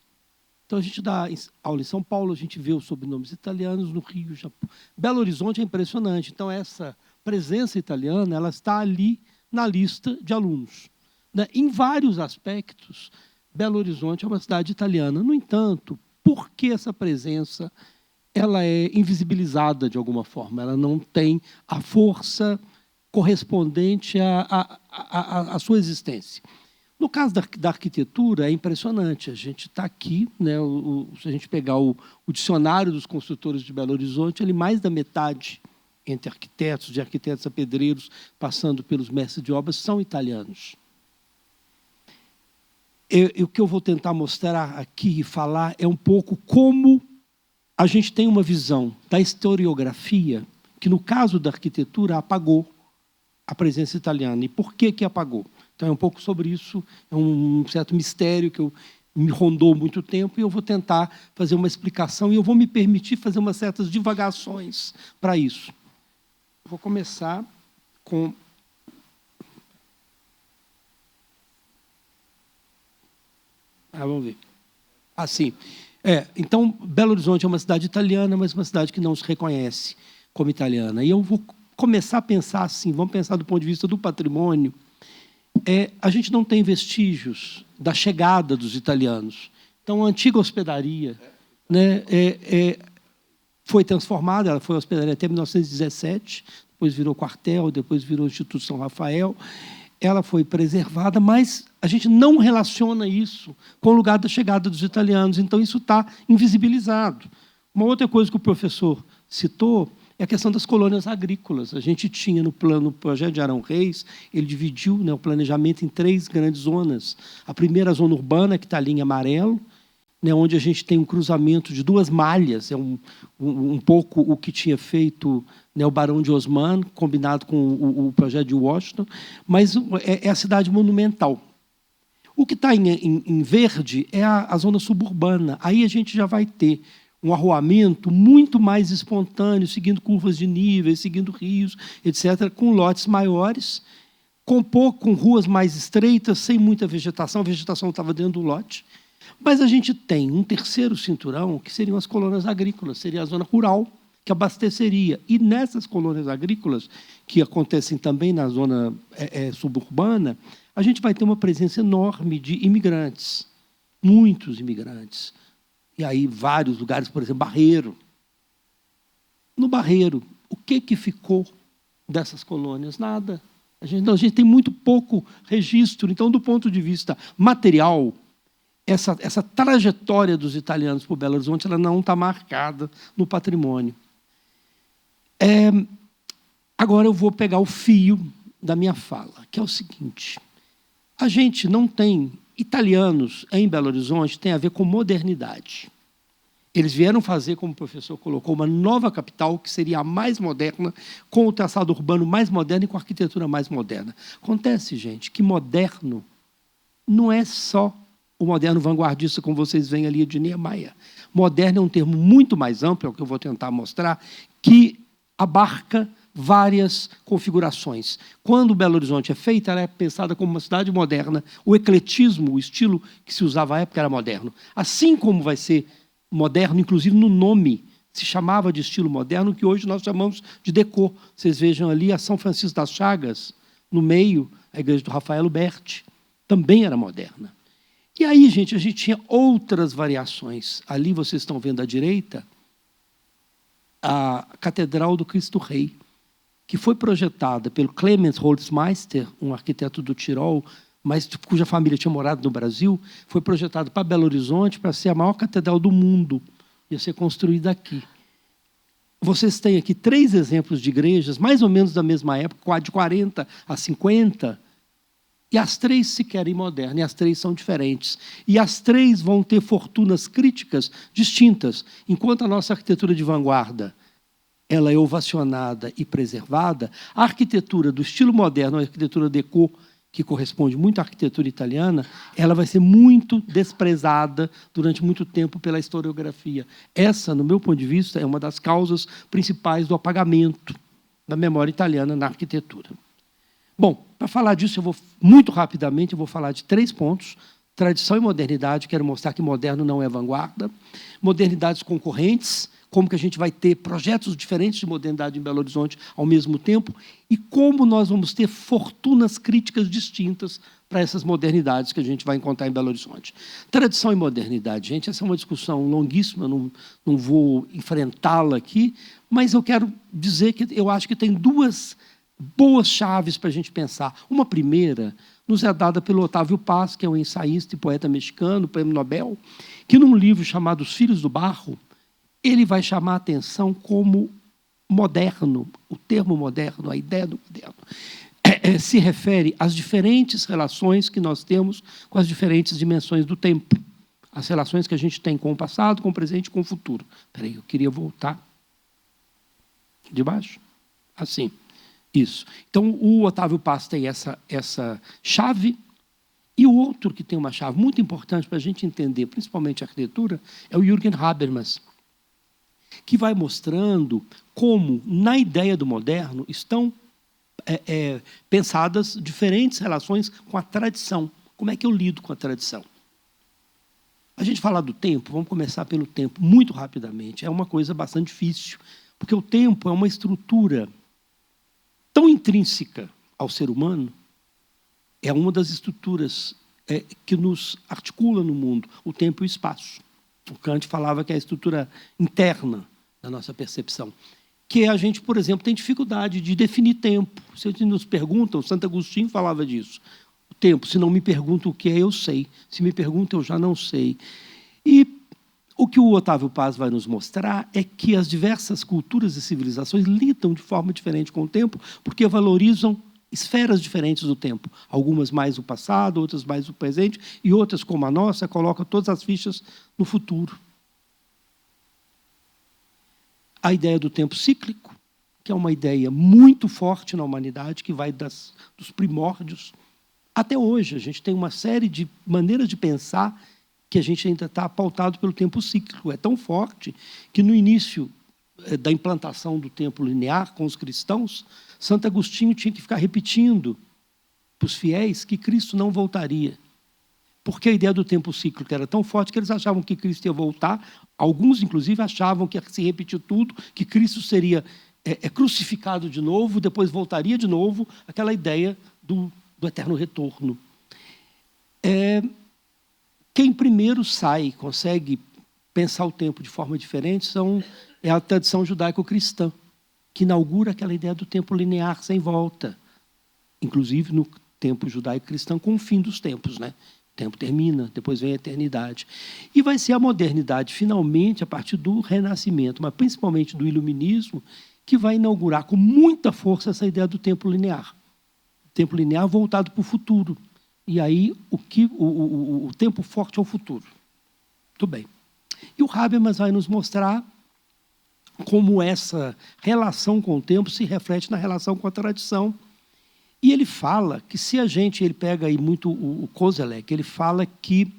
Então, a gente dá aula em São Paulo, a gente vê os sobrenomes italianos, no Rio, Japão. Belo Horizonte é impressionante. Então, essa presença italiana ela está ali na lista de alunos. Né? Em vários aspectos, Belo Horizonte é uma cidade italiana. No entanto, por que essa presença ela é invisibilizada de alguma forma? Ela não tem a força correspondente à sua existência. No caso da arquitetura, é impressionante. A gente está aqui, né, se a gente pegar o dicionário dos construtores de Belo Horizonte, ele mais da metade, entre arquitetos, de arquitetos a pedreiros, passando pelos mestres de obras, são italianos. O que eu vou tentar mostrar aqui e falar é um pouco como a gente tem uma visão da historiografia que, no caso da arquitetura, apagou a presença italiana. E por que apagou? Então, é um pouco sobre isso, é um certo mistério que me rondou muito tempo, e eu vou tentar fazer uma explicação, e eu vou me permitir fazer umas certas divagações para isso. Vou começar com... vamos ver. Assim, então, Belo Horizonte é uma cidade italiana, mas uma cidade que não se reconhece como italiana. E eu vou começar a pensar assim, vamos pensar do ponto de vista do patrimônio, a gente não tem vestígios da chegada dos italianos. Então, a antiga hospedaria, né, foi transformada, ela foi hospedaria até 1917, depois virou quartel, depois virou Instituto São Rafael. Ela foi preservada, mas a gente não relaciona isso com o lugar da chegada dos italianos, então isso está invisibilizado. Uma outra coisa que o professor citou é a questão das colônias agrícolas. A gente tinha no projeto de Arão Reis, ele dividiu, né, o planejamento em 3 grandes zonas. A primeira zona urbana, que está ali em amarelo, né, onde a gente tem um cruzamento de 2 malhas, um pouco o que tinha feito, né, o Barão de Osman, combinado com o projeto de Washington, mas é a cidade monumental. O que está em verde é a zona suburbana. Aí a gente já vai ter um arruamento muito mais espontâneo, seguindo curvas de níveis, seguindo rios, etc., com lotes maiores, com ruas mais estreitas, sem muita vegetação. A vegetação estava dentro do lote. Mas a gente tem um terceiro cinturão, que seriam as colônias agrícolas, seria a zona rural, que abasteceria. E nessas colônias agrícolas, que acontecem também na zona suburbana, a gente vai ter uma presença enorme de imigrantes, muitos imigrantes. E aí vários lugares, por exemplo, Barreiro. No Barreiro, o que ficou dessas colônias? Nada. A gente tem muito pouco registro. Então, do ponto de vista material, essa trajetória dos italianos por Belo Horizonte ela não está marcada no patrimônio. Agora eu vou pegar o fio da minha fala, que é o seguinte. A gente não tem... Italianos em Belo Horizonte tem a ver com modernidade. Eles vieram fazer, como o professor colocou, uma nova capital, que seria a mais moderna, com o traçado urbano mais moderno e com a arquitetura mais moderna. Acontece, gente, que moderno não é só o moderno vanguardista, como vocês veem ali de Niemeyer. Moderno é um termo muito mais amplo, é o que eu vou tentar mostrar, que abarca várias configurações. Quando Belo Horizonte é feita, ela é pensada como uma cidade moderna. O ecletismo, o estilo que se usava à época, era moderno. Assim como vai ser moderno, inclusive no nome, se chamava de estilo moderno, que hoje nós chamamos de decor. Vocês vejam ali a São Francisco das Chagas, no meio, a igreja do Rafael Berti, também era moderna. E aí, gente, a gente tinha outras variações. Ali vocês estão vendo à direita a Catedral do Cristo Rei, que foi projetada pelo Clemens Holzmeister, um arquiteto do Tirol, mas cuja família tinha morado no Brasil, foi projetado para Belo Horizonte para ser a maior catedral do mundo. Ia ser construída aqui. Vocês têm aqui 3 exemplos de igrejas, mais ou menos da mesma época, de 40 a 50, e as 3 se querem modernas, e as 3 são diferentes. E as 3 vão ter fortunas críticas distintas. Enquanto a nossa arquitetura de vanguarda ela é ovacionada e preservada, a arquitetura do estilo moderno, a arquitetura déco, que corresponde muito à arquitetura italiana, ela vai ser muito desprezada durante muito tempo pela historiografia. Essa, no meu ponto de vista, é uma das causas principais do apagamento da memória italiana na arquitetura. Bom, para falar disso, eu vou muito rapidamente, eu vou falar de 3 pontos. Tradição e modernidade, quero mostrar que moderno não é vanguarda. Modernidades concorrentes, como que a gente vai ter projetos diferentes de modernidade em Belo Horizonte ao mesmo tempo, e como nós vamos ter fortunas críticas distintas para essas modernidades que a gente vai encontrar em Belo Horizonte. Tradição e modernidade, gente, essa é uma discussão longuíssima, não vou enfrentá-la aqui, mas eu quero dizer que eu acho que tem 2 boas chaves para a gente pensar. Uma primeira nos é dada pelo Otávio Paz, que é um ensaísta e poeta mexicano, prêmio Nobel, que num livro chamado Os Filhos do Barro, ele vai chamar a atenção como moderno, o termo moderno, a ideia do moderno, se refere às diferentes relações que nós temos com as diferentes dimensões do tempo. As relações que a gente tem com o passado, com o presente e com o futuro. Espera aí, eu queria voltar. De baixo? Assim. Isso. Então, o Otávio Paz tem essa chave, e o outro que tem uma chave muito importante para a gente entender, principalmente a arquitetura, é o Jürgen Habermas, que vai mostrando como, na ideia do moderno, estão pensadas diferentes relações com a tradição. Como é que eu lido com a tradição? A gente falar do tempo, vamos começar pelo tempo, muito rapidamente. É uma coisa bastante difícil, porque o tempo é uma estrutura tão intrínseca ao ser humano, é uma das estruturas que nos articula no mundo, o tempo e o espaço. O Kant falava que é a estrutura interna da nossa percepção. Que a gente, por exemplo, tem dificuldade de definir tempo. Se nos perguntam, Santo Agostinho falava disso. O tempo, se não me perguntam o que é, eu sei. Se me perguntam, eu já não sei. E o que o Otávio Paz vai nos mostrar é que as diversas culturas e civilizações lidam de forma diferente com o tempo, porque valorizam esferas diferentes do tempo. Algumas mais o passado, outras mais o presente, e outras, como a nossa, colocam todas as fichas no futuro. A ideia do tempo cíclico, que é uma ideia muito forte na humanidade, que vai dos primórdios até hoje. A gente tem uma série de maneiras de pensar que a gente ainda está pautado pelo tempo cíclico. É tão forte que, no início da implantação do tempo linear com os cristãos, Santo Agostinho tinha que ficar repetindo para os fiéis que Cristo não voltaria. Porque a ideia do tempo cíclico era tão forte que eles achavam que Cristo ia voltar. Alguns, inclusive, achavam que ia se repetir tudo, que Cristo seria crucificado de novo, depois voltaria de novo, aquela ideia do eterno retorno. Quem primeiro consegue pensar o tempo de forma diferente é a tradição judaico-cristã, que inaugura aquela ideia do tempo linear sem volta, inclusive no tempo judaico-cristão com o fim dos tempos, né? O tempo termina, depois vem a eternidade. E vai ser a modernidade, finalmente, a partir do Renascimento, mas principalmente do Iluminismo, que vai inaugurar com muita força essa ideia do tempo linear. O tempo linear voltado para o futuro. E aí o tempo forte é o futuro. Muito bem. E o Habermas vai nos mostrar como essa relação com o tempo se reflete na relação com a tradição. E ele fala que se a gente, ele pega aí muito o Koselleck, ele fala que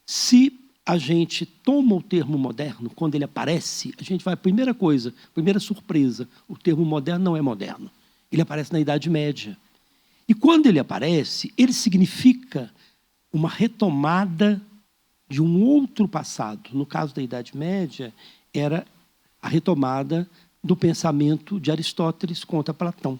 se a gente toma o termo moderno, quando ele aparece, a gente vai, primeira surpresa, o termo moderno não é moderno. Ele aparece na Idade Média. E quando ele aparece, ele significa uma retomada de um outro passado. No caso da Idade Média, era a retomada do pensamento de Aristóteles contra Platão.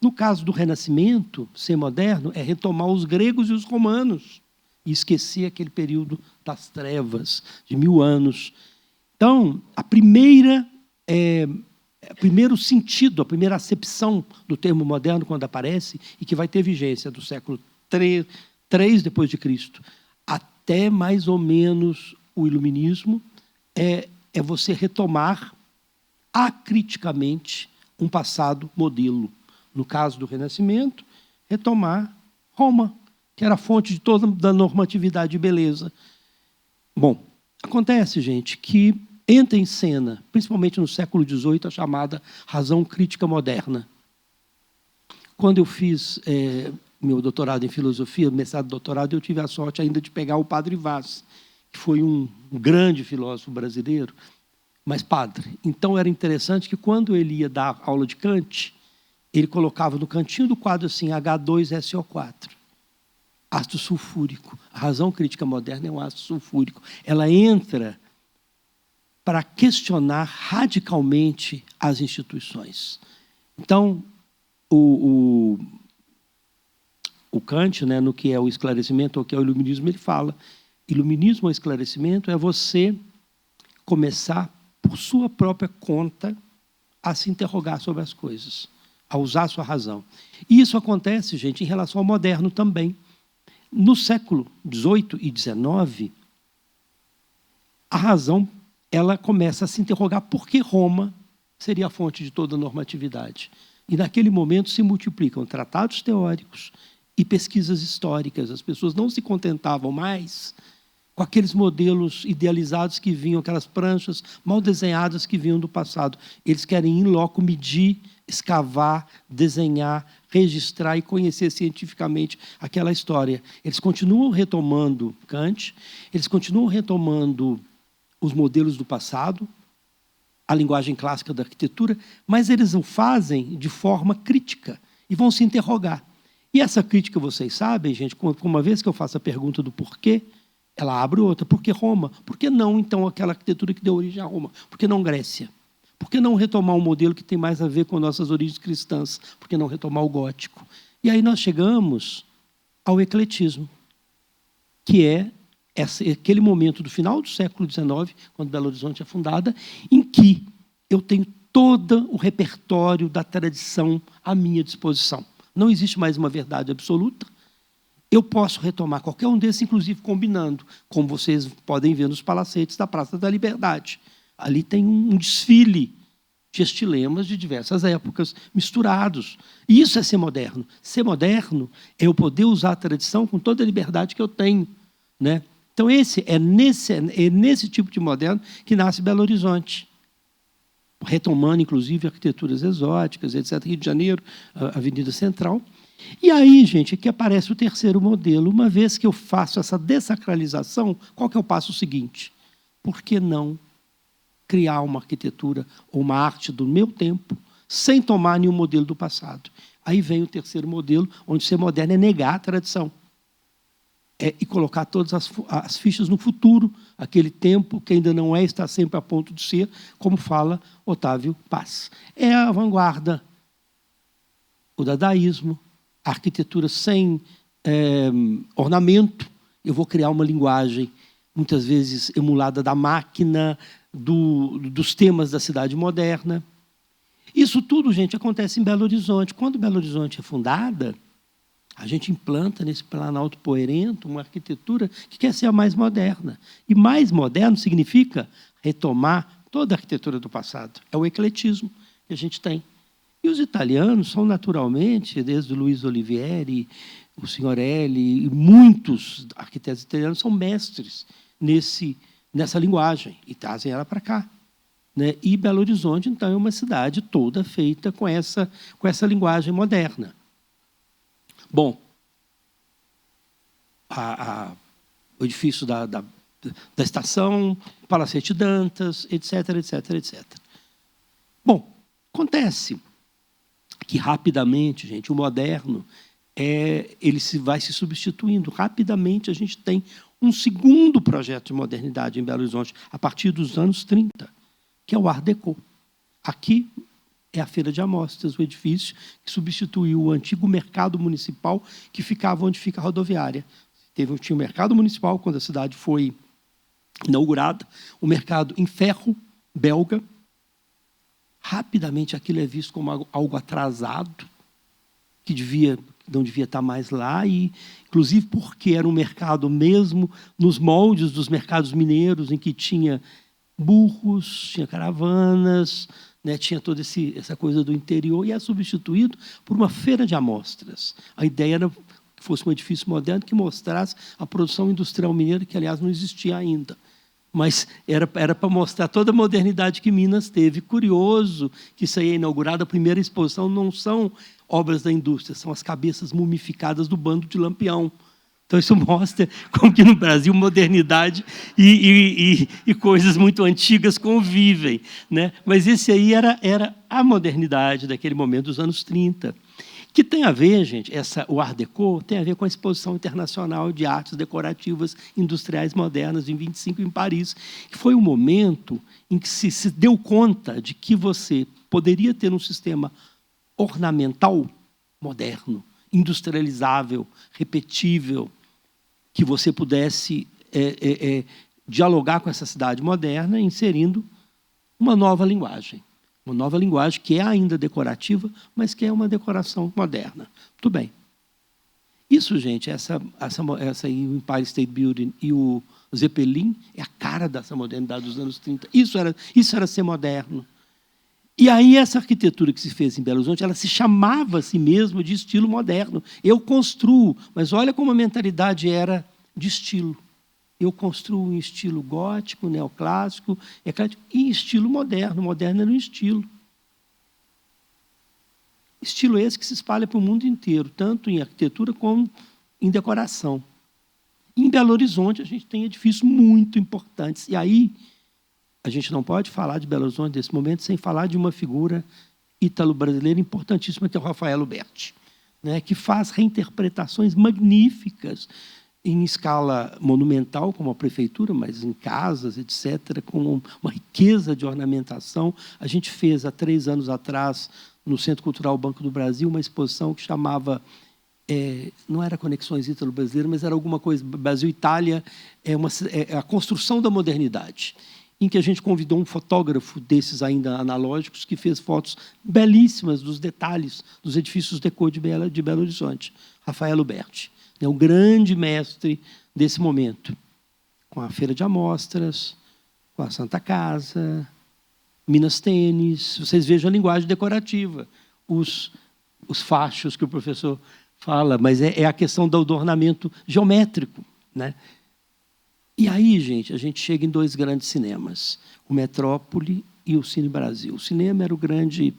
No caso do Renascimento, ser moderno é retomar os gregos e os romanos e esquecer aquele período das trevas, de 1000 anos. Então, primeiro sentido, a primeira acepção do termo moderno, quando aparece, e que vai ter vigência do século III depois de Cristo, até mais ou menos o Iluminismo, é você retomar acriticamente um passado modelo. No caso do Renascimento, retomar Roma, que era a fonte de toda a normatividade e beleza. Bom, acontece, gente, que entra em cena, principalmente no século XVIII, a chamada razão crítica moderna. Quando eu fiz meu doutorado em filosofia, mestrado e doutorado, eu tive a sorte ainda de pegar o Padre Vaz, que foi um grande filósofo brasileiro, mas padre. Então, era interessante que, quando ele ia dar aula de Kant, ele colocava no cantinho do quadro assim, H2SO4, ácido sulfúrico. A razão crítica moderna é um ácido sulfúrico. Ela entra para questionar radicalmente as instituições. Então, o Kant, né, no que é o esclarecimento, ou que é o iluminismo, ele fala: iluminismo ou esclarecimento é você começar, por sua própria conta, a se interrogar sobre as coisas, a usar a sua razão. E isso acontece, gente, em relação ao moderno também. No século XVIII e XIX, a razão ela começa a se interrogar por que Roma seria a fonte de toda a normatividade. E, naquele momento, se multiplicam tratados teóricos e pesquisas históricas. As pessoas não se contentavam mais com aqueles modelos idealizados que vinham, aquelas pranchas mal desenhadas que vinham do passado. Eles querem, in loco, medir, escavar, desenhar, registrar e conhecer cientificamente aquela história. Eles continuam retomando Kant, eles continuam retomando os modelos do passado, a linguagem clássica da arquitetura, mas eles o fazem de forma crítica e vão se interrogar. E essa crítica, vocês sabem, gente, uma vez que eu faço a pergunta do porquê, ela abre outra. Por que Roma? Por que não, então, aquela arquitetura que deu origem a Roma? Por que não Grécia? Por que não retomar um modelo que tem mais a ver com nossas origens cristãs? Por que não retomar o gótico? E aí nós chegamos ao ecletismo, que é aquele momento do final do século XIX, quando Belo Horizonte é fundada, em que eu tenho todo o repertório da tradição à minha disposição. Não existe mais uma verdade absoluta. Eu posso retomar qualquer um desses, inclusive combinando, como vocês podem ver nos palacetes da Praça da Liberdade. Ali tem um desfile de estilemas de diversas épocas, misturados. E isso é ser moderno. Ser moderno é eu poder usar a tradição com toda a liberdade que eu tenho, né? Então, é nesse tipo de moderno que nasce Belo Horizonte, retomando, inclusive, arquiteturas exóticas, etc. Rio de Janeiro, a Avenida Central. E aí, gente, aqui aparece o terceiro modelo. Uma vez que eu faço essa dessacralização, qual que é o passo seguinte? Por que não criar uma arquitetura ou uma arte do meu tempo sem tomar nenhum modelo do passado? Aí vem o terceiro modelo, onde ser moderno é negar a tradição. E colocar todas as fichas no futuro, aquele tempo que ainda não está sempre a ponto de ser, como fala Otávio Paz. É a vanguarda, o dadaísmo, a arquitetura sem ornamento. Eu vou criar uma linguagem muitas vezes emulada da máquina, dos temas da cidade moderna. Isso tudo, gente, acontece em Belo Horizonte. Quando Belo Horizonte é fundada, a gente implanta nesse Planalto Poerento uma arquitetura que quer ser a mais moderna. E mais moderno significa retomar toda a arquitetura do passado. É o ecletismo que a gente tem. E os italianos são naturalmente, desde o Luiz Olivieri, o Signorelli, e muitos arquitetos italianos são mestres nessa linguagem e trazem ela para cá. Né? E Belo Horizonte, então, é uma cidade toda feita com essa linguagem moderna. Bom, o edifício da estação, Palacete Dantas, etc, etc, etc. Bom, acontece que rapidamente, gente, o moderno ele vai se substituindo. Rapidamente a gente tem um segundo projeto de modernidade em Belo Horizonte, a partir dos anos 30, que é o Art Deco. Aqui é a Feira de Amostras, o edifício que substituiu o antigo mercado municipal que ficava onde fica a rodoviária. Tinha o mercado municipal, quando a cidade foi inaugurada, o mercado em ferro, belga. Rapidamente aquilo é visto como algo atrasado, que não devia estar mais lá, e inclusive porque era um mercado mesmo nos moldes dos mercados mineiros, em que tinha burros, tinha caravanas, né, tinha toda essa coisa do interior, e é substituído por uma feira de amostras. A ideia era que fosse um edifício moderno que mostrasse a produção industrial mineira, que, aliás, não existia ainda. Mas era para mostrar toda a modernidade que Minas teve. Curioso que isso aí é inaugurado, a primeira exposição não são obras da indústria, são as cabeças mumificadas do bando de Lampião. Então, isso mostra como que no Brasil modernidade e coisas muito antigas convivem. Né? Mas esse aí era a modernidade daquele momento, dos anos 30. Que tem a ver, gente, o Art Deco tem a ver com a Exposição Internacional de Artes Decorativas Industriais Modernas, em 25, em Paris, que foi o momento em que se deu conta de que você poderia ter um sistema ornamental moderno, industrializável, repetível, que você pudesse dialogar com essa cidade moderna, inserindo uma nova linguagem. Uma nova linguagem que é ainda decorativa, mas que é uma decoração moderna. Muito bem. Isso, gente, essa aí, o Empire State Building e o Zeppelin, é a cara dessa modernidade dos anos 30. Isso era ser moderno. E aí essa arquitetura que se fez em Belo Horizonte, ela se chamava a si mesma de estilo moderno. Eu construo, mas olha como a mentalidade era de estilo. Eu construo em estilo gótico, neoclássico, eclético, e em estilo moderno. Moderno era um estilo. Estilo esse que se espalha para o mundo inteiro, tanto em arquitetura como em decoração. Em Belo Horizonte, a gente tem edifícios muito importantes. E aí, a gente não pode falar de Belo Horizonte nesse momento sem falar de uma figura ítalo-brasileira importantíssima, que é o Rafael Uberti, né, que faz reinterpretações magníficas em escala monumental, como a prefeitura, mas em casas, etc., com uma riqueza de ornamentação. A gente fez, há 3 anos atrás, no Centro Cultural Banco do Brasil, uma exposição que chamava, não era Conexões Ítalo-Brasileiras, mas era alguma coisa, Brasil-Itália, a construção da modernidade, em que a gente convidou um fotógrafo desses ainda analógicos, que fez fotos belíssimas dos detalhes dos edifícios Deco de Belo Horizonte, Rafael Uberti. É um grande mestre desse momento, com a Feira de Amostras, com a Santa Casa, Minas Tênis. Vocês vejam a linguagem decorativa, os fachos que o professor fala, mas é a questão do ornamento geométrico. Né? E aí, gente, a gente chega em 2 grandes cinemas, o Metrópole e o Cine Brasil. O cinema era o grande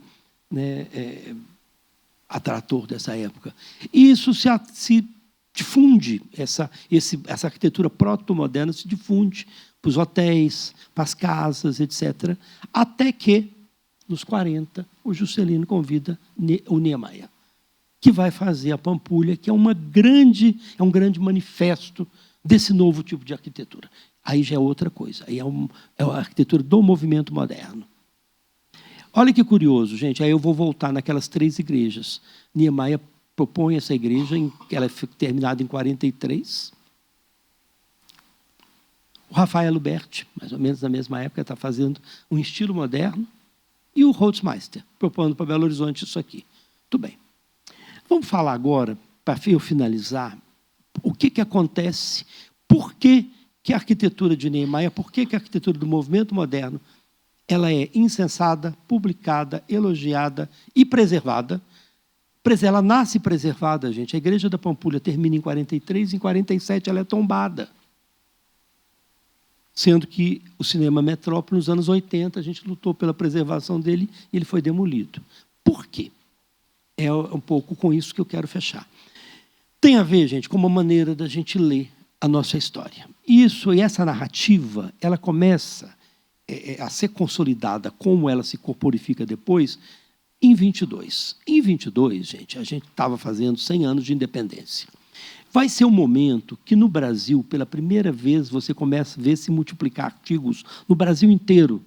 atrator dessa época. E isso se difunde, essa arquitetura proto-moderna se difunde para os hotéis, para as casas, etc., até que, nos 40, o Juscelino convida o Niemeyer, que vai fazer a Pampulha, que é um grande manifesto desse novo tipo de arquitetura. Aí já é outra coisa, aí é a arquitetura do movimento moderno. Olha que curioso, gente, aí eu vou voltar naquelas 3 igrejas. Niemeyer propõe essa igreja, ela é terminada em 43. O Rafael Luberti, mais ou menos na mesma época, está fazendo um estilo moderno. E o Holzmeister, propondo para Belo Horizonte isso aqui. Tudo bem. Vamos falar agora, para eu finalizar, o que acontece, por que a arquitetura de Niemeyer, por que a arquitetura do movimento moderno, ela é incensada, publicada, elogiada e preservada. Ela nasce preservada, gente. A Igreja da Pampulha termina em 43, em 47 ela é tombada. Sendo que o cinema Metrópole, nos anos 80, a gente lutou pela preservação dele e ele foi demolido. Por quê? É um pouco com isso que eu quero fechar. Tem a ver, gente, com uma maneira da gente ler a nossa história. Isso e essa narrativa, ela começa a ser consolidada, como ela se corporifica depois, em 22. Em 22, gente, a gente estava fazendo 100 anos de independência. Vai ser um momento que, no Brasil, pela primeira vez, você começa a ver se multiplicar artigos no Brasil inteiro,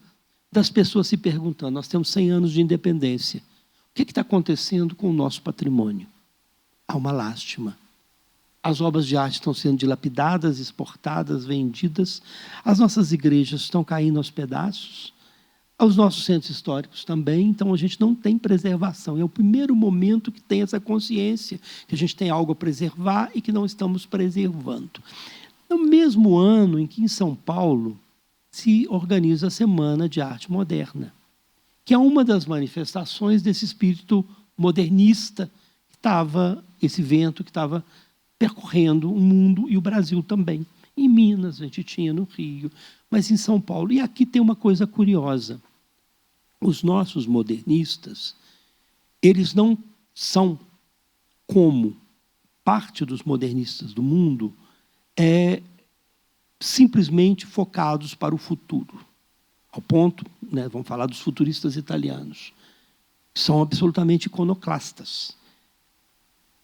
das pessoas se perguntando, nós temos 100 anos de independência, o que está acontecendo com o nosso patrimônio? Há uma lástima. As obras de arte estão sendo dilapidadas, exportadas, vendidas, as nossas igrejas estão caindo aos pedaços, os nossos centros históricos também, então a gente não tem preservação. É o primeiro momento que tem essa consciência, que a gente tem algo a preservar e que não estamos preservando. No mesmo ano em que, em São Paulo, se organiza a Semana de Arte Moderna, que é uma das manifestações desse espírito modernista, que estava, esse vento que estava percorrendo o mundo e o Brasil também. Em Minas, a gente tinha no Rio, mas em São Paulo. E aqui tem uma coisa curiosa. Os nossos modernistas, eles não são como parte dos modernistas do mundo, simplesmente focados para o futuro. Ao ponto, né, vamos falar dos futuristas italianos, que são absolutamente iconoclastas.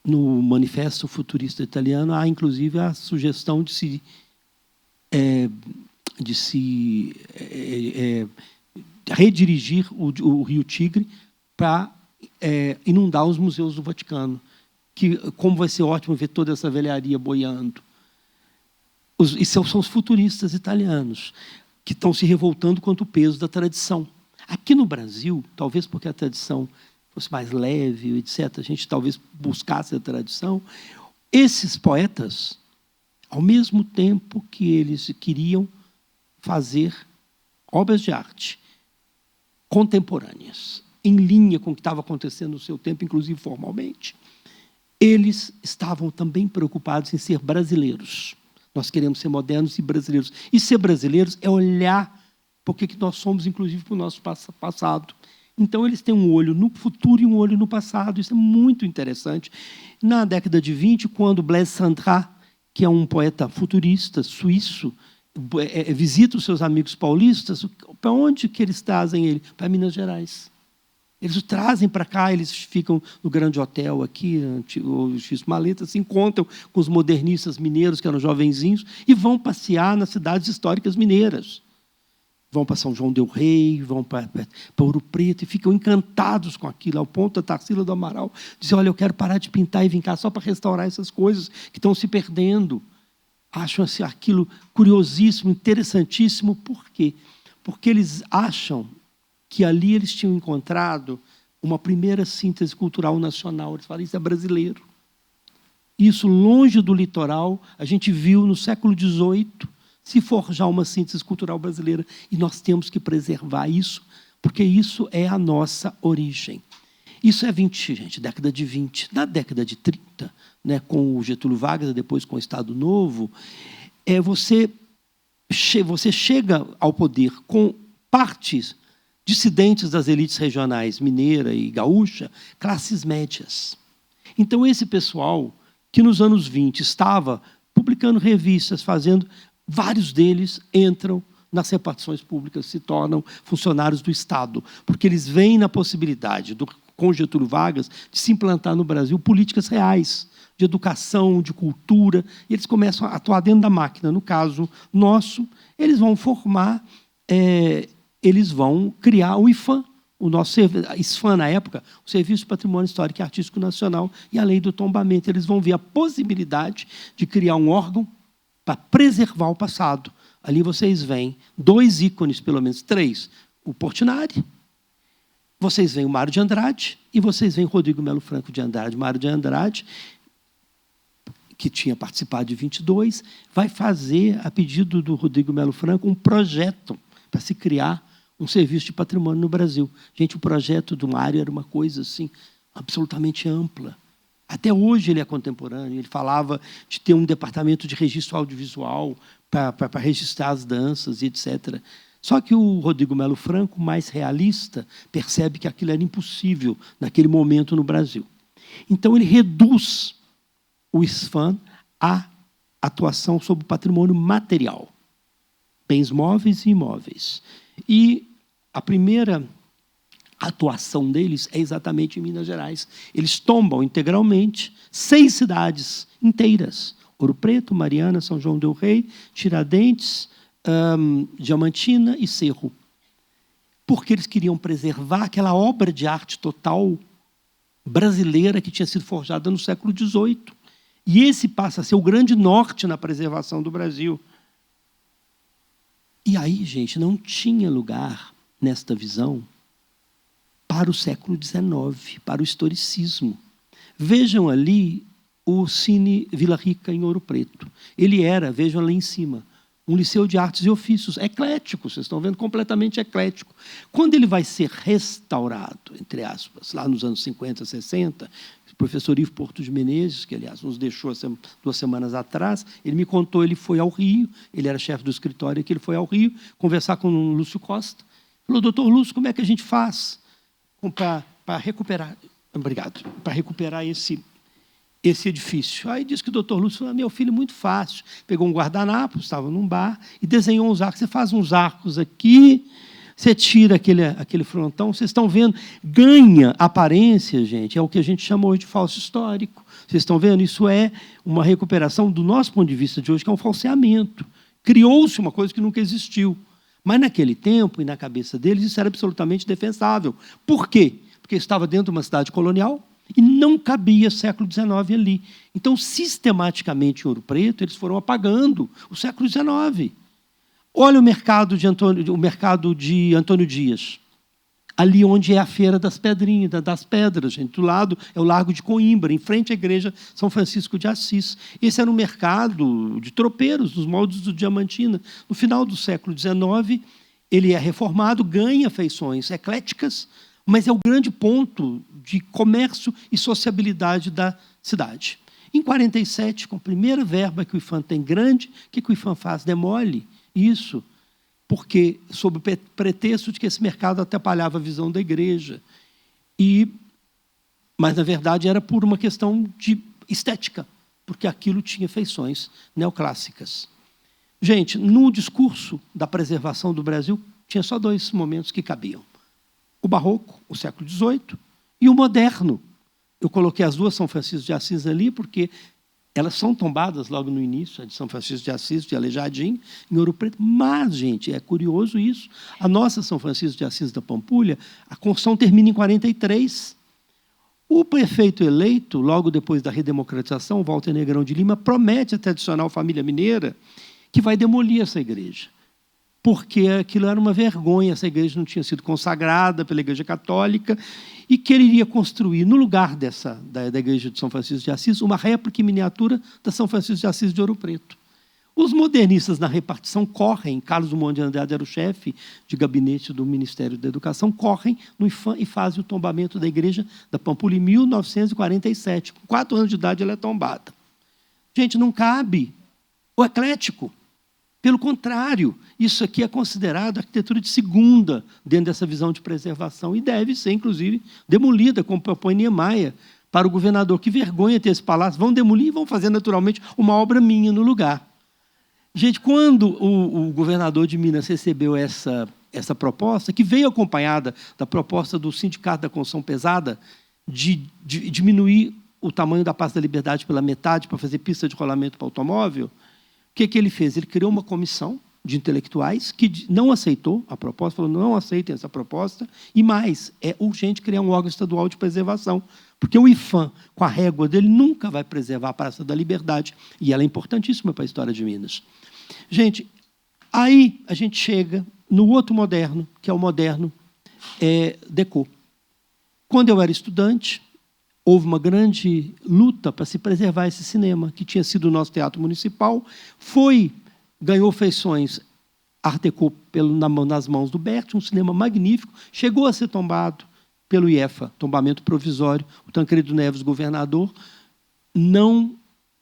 No Manifesto Futurista Italiano há, inclusive, a sugestão de se redirigir o Rio Tigre para inundar os museus do Vaticano. Como vai ser ótimo ver toda essa velharia boiando. E são os futuristas italianos, que estão se revoltando contra o peso da tradição. Aqui no Brasil, talvez porque a tradição fosse mais leve, etc., a gente talvez buscasse a tradição, esses poetas, ao mesmo tempo que eles queriam fazer obras de arte contemporâneas, em linha com o que estava acontecendo no seu tempo, inclusive formalmente, eles estavam também preocupados em ser brasileiros. Nós queremos ser modernos e brasileiros. E ser brasileiros é olhar porque que nós somos, inclusive, para o nosso passado. Então, eles têm um olho no futuro e um olho no passado. Isso é muito interessante. Na década de 20, quando Blaise Cendrars, que é um poeta futurista suíço, visita os seus amigos paulistas, para onde que eles trazem ele? Para Minas Gerais. Eles o trazem para cá, eles ficam no Grande Hotel aqui, o X Maleta, se encontram com os modernistas mineiros, que eram jovenzinhos, e vão passear nas cidades históricas mineiras. Vão para São João del Rei, vão para Ouro Preto, e ficam encantados com aquilo, ao ponto da Tarsila do Amaral dizer, olha, eu quero parar de pintar e vir cá só para restaurar essas coisas que estão se perdendo. Acham assim, aquilo curiosíssimo, interessantíssimo. Por quê? Porque eles acham que ali eles tinham encontrado uma primeira síntese cultural nacional. Eles falam, isso é brasileiro. Isso, longe do litoral, a gente viu no século XVIII se forjar uma síntese cultural brasileira. E nós temos que preservar isso, porque isso é a nossa origem. Isso é década de 20. Na década de 30, né, com o Getúlio Vargas, depois com o Estado Novo, você chega ao poder com partes dissidentes das elites regionais, mineira e gaúcha, classes médias. Então, esse pessoal, que nos anos 20 estava publicando revistas, vários deles entram nas repartições públicas, se tornam funcionários do Estado, porque eles veem na possibilidade, com Getúlio Vargas, de se implantar no Brasil políticas reais, de educação, de cultura, e eles começam a atuar dentro da máquina. No caso nosso, eles vão formar, eles vão criar o IFAM, o nosso ISFAM na época, o Serviço de Patrimônio Histórico e Artístico Nacional, e a Lei do Tombamento. Eles vão ver a possibilidade de criar um órgão para preservar o passado. Ali vocês veem 2 ícones, pelo menos 3. O Portinari, vocês veem o Mário de Andrade e vocês veem Rodrigo Melo Franco de Andrade. Mário de Andrade, que tinha participado de 22, vai fazer, a pedido do Rodrigo Melo Franco, um projeto para se criar um serviço de patrimônio no Brasil. Gente, o projeto do Mário era uma coisa assim, absolutamente ampla. Até hoje ele é contemporâneo. Ele falava de ter um departamento de registro audiovisual para registrar as danças e etc. Só que o Rodrigo Melo Franco, mais realista, percebe que aquilo era impossível naquele momento no Brasil. Então, ele reduz o SFAM à atuação sobre o patrimônio material, bens móveis e imóveis. E a primeira atuação deles é exatamente em Minas Gerais. Eles tombam integralmente 6 cidades inteiras: Ouro Preto, Mariana, São João del Rei, Tiradentes, Diamantina e Cerro. Porque eles queriam preservar aquela obra de arte total brasileira que tinha sido forjada no século XVIII. E esse passa a ser o grande norte na preservação do Brasil. E aí, gente, não tinha lugar nesta visão para o século XIX, para o historicismo. Vejam ali o Cine Vila Rica, em Ouro Preto. Ele era, vejam ali em cima, um liceu de artes e ofícios, eclético, vocês estão vendo, completamente eclético. Quando ele vai ser restaurado, entre aspas, lá nos anos 50, 60, o professor Ivo Porto de Menezes, que, aliás, nos deixou 2 semanas atrás, ele me contou, ele foi ao Rio, ele era chefe do escritório, que ele foi ao Rio conversar com o Lúcio Costa. Falou: doutor Lúcio, como é que a gente faz para recuperar, obrigado, para recuperar esse edifício? Aí disse que o doutor Lúcio falou: meu filho, muito fácil. Pegou um guardanapo, estava num bar, e desenhou uns arcos. Você faz uns arcos aqui, você tira aquele frontão, vocês estão vendo, ganha aparência, gente, é o que a gente chama hoje de falso histórico. Vocês estão vendo? Isso é uma recuperação, do nosso ponto de vista de hoje, que é um falseamento. Criou-se uma coisa que nunca existiu. Mas, naquele tempo, e na cabeça deles, isso era absolutamente defensável. Por quê? Porque estava dentro de uma cidade colonial e não cabia século XIX ali. Então, sistematicamente, em Ouro Preto, eles foram apagando o século XIX. Olha o mercado de Antônio Dias, ali onde é a Feira das Pedrinhas, das Pedras, gente. Do lado é o Largo de Coimbra, em frente à igreja São Francisco de Assis. Esse era um mercado de tropeiros, nos moldes do Diamantina. No final do século XIX, ele é reformado, ganha feições ecléticas, mas é o grande ponto de comércio e sociabilidade da cidade. Em 47, com a primeira verba que o IPHAN tem grande, o que o IPHAN faz? Demole isso, porque, sob o pretexto de que esse mercado atrapalhava a visão da igreja. Mas, na verdade, era por uma questão de estética, porque aquilo tinha feições neoclássicas. Gente, no discurso da preservação do Brasil, tinha só 2 momentos que cabiam: o barroco, o século XVIII, e o moderno. Eu coloquei as 2 São Francisco de Assis ali, porque elas são tombadas logo no início, a de São Francisco de Assis, de Aleijadinho, em Ouro Preto. Mas, gente, é curioso isso. A nossa São Francisco de Assis da Pampulha, a construção termina em 43. O prefeito eleito, logo depois da redemocratização, Walter Negrão de Lima, promete à tradicional família mineira que vai demolir essa igreja, porque aquilo era uma vergonha, essa igreja não tinha sido consagrada pela Igreja Católica, e que ele iria construir, no lugar da igreja de São Francisco de Assis, uma réplica em miniatura da São Francisco de Assis de Ouro Preto. Os modernistas na repartição correm, Carlos Drummond de Andrade era o chefe de gabinete do Ministério da Educação, correm no IPHAN e fazem o tombamento da igreja da Pampulha em 1947. Com 4 anos de idade ela é tombada. Gente, não cabe o eclético. Pelo contrário, isso aqui é considerado arquitetura de segunda dentro dessa visão de preservação e deve ser, inclusive, demolida, como propõe Niemeyer para o governador. Que vergonha ter esse palácio. Vão demolir e vão fazer, naturalmente, uma obra minha no lugar. Gente, quando o governador de Minas recebeu essa proposta, que veio acompanhada da proposta do Sindicato da Construção Pesada de diminuir o tamanho da Praça da Liberdade pela metade para fazer pista de rolamento para automóvel, o que ele fez? Ele criou uma comissão de intelectuais que não aceitou a proposta, falou: não aceitem essa proposta, e mais, é urgente criar um órgão estadual de preservação, porque o IPHAN, com a régua dele, nunca vai preservar a Praça da Liberdade, e ela é importantíssima para a história de Minas. Gente, Aí a gente chega no outro moderno, que é o moderno Decaux. Quando eu era estudante, houve uma grande luta para se preservar esse cinema, que tinha sido o nosso teatro municipal, ganhou feições Art Deco nas mãos do Berti, um cinema magnífico, chegou a ser tombado pelo IEFA, tombamento provisório, o Tancredo Neves, governador, não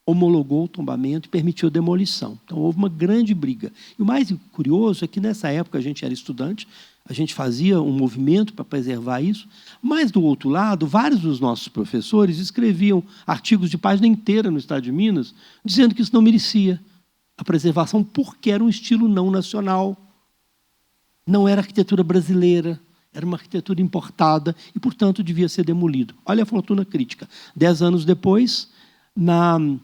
homologou o tombamento e permitiu a demolição. Então, houve uma grande briga. E o mais curioso é que, nessa época, a gente era estudante, a gente fazia um movimento para preservar isso, mas, do outro lado, vários dos nossos professores escreviam artigos de página inteira no Estado de Minas, dizendo que isso não merecia a preservação, porque era um estilo não nacional, não era arquitetura brasileira, era uma arquitetura importada e, portanto, devia ser demolido. Olha a fortuna crítica. 10 anos depois, no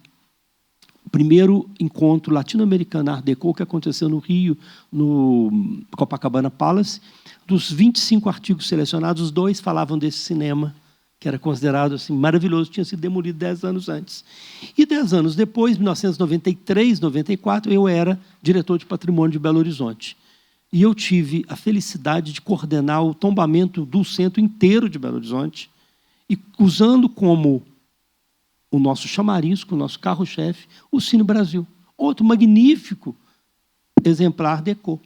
primeiro encontro latino-americano Art Deco, que aconteceu no Rio, no Copacabana Palace, dos 25 artigos selecionados, 2 falavam desse cinema, que era considerado assim, maravilhoso, tinha sido demolido 10 anos antes. E 10 anos depois, 1993, 94, eu era diretor de patrimônio de Belo Horizonte. E eu tive a felicidade de coordenar o tombamento do centro inteiro de Belo Horizonte, e usando como o nosso chamariz, o nosso carro-chefe, o Cine Brasil. Outro magnífico exemplar Deco.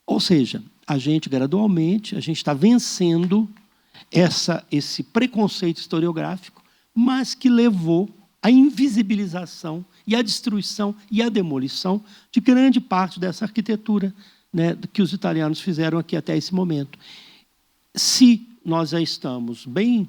Ou seja, a gente, gradualmente, a gente está vencendo esse preconceito historiográfico, mas que levou à invisibilização e à destruição e à demolição de grande parte dessa arquitetura, né, que os italianos fizeram aqui até esse momento. Se nós já estamos bem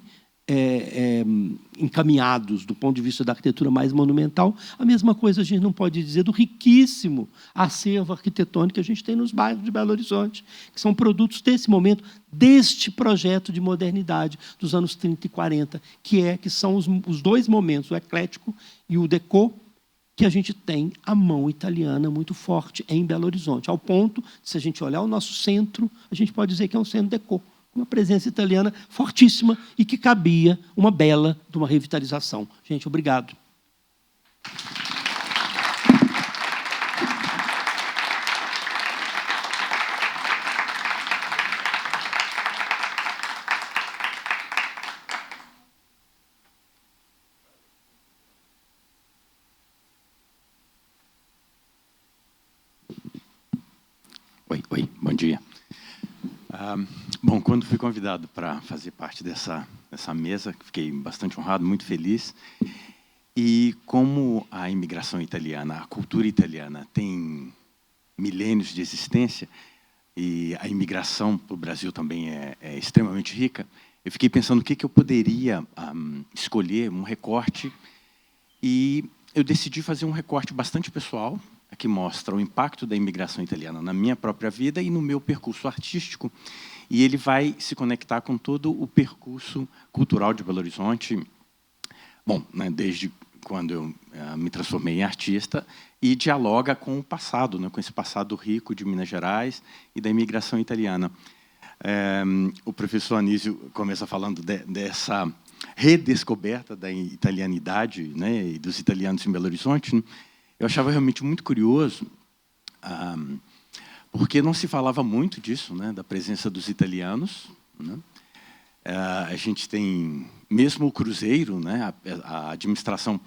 encaminhados do ponto de vista da arquitetura mais monumental, a mesma coisa a gente não pode dizer do riquíssimo acervo arquitetônico que a gente tem nos bairros de Belo Horizonte, que são produtos desse momento, deste projeto de modernidade dos anos 30 e 40, que são os 2 momentos, o eclético e o Deco, que a gente tem a mão italiana muito forte em Belo Horizonte, ao ponto, se a gente olhar o nosso centro, a gente pode dizer que é um centro Deco, uma presença italiana fortíssima e que cabia uma bela de uma revitalização. Gente, obrigado. Oi, bom dia. Bom, quando fui convidado para fazer parte dessa mesa, fiquei bastante honrado, muito feliz. E como a imigração italiana, a cultura italiana tem milênios de existência, e a imigração para o Brasil também é extremamente rica, eu fiquei pensando o que eu poderia escolher, um recorte, e eu decidi fazer um recorte bastante pessoal, que mostra o impacto da imigração italiana na minha própria vida e no meu percurso artístico, e ele vai se conectar com todo o percurso cultural de Belo Horizonte, bom, né, desde quando eu me transformei em artista, e dialoga com o passado, né, com esse passado rico de Minas Gerais e da imigração italiana. O professor Anísio começa falando dessa redescoberta da italianidade, né, e dos italianos em Belo Horizonte, né? Eu achava realmente muito curioso, porque não se falava muito disso, né, da presença dos italianos, né? A gente tem, mesmo o cruzeiro, né, a administração,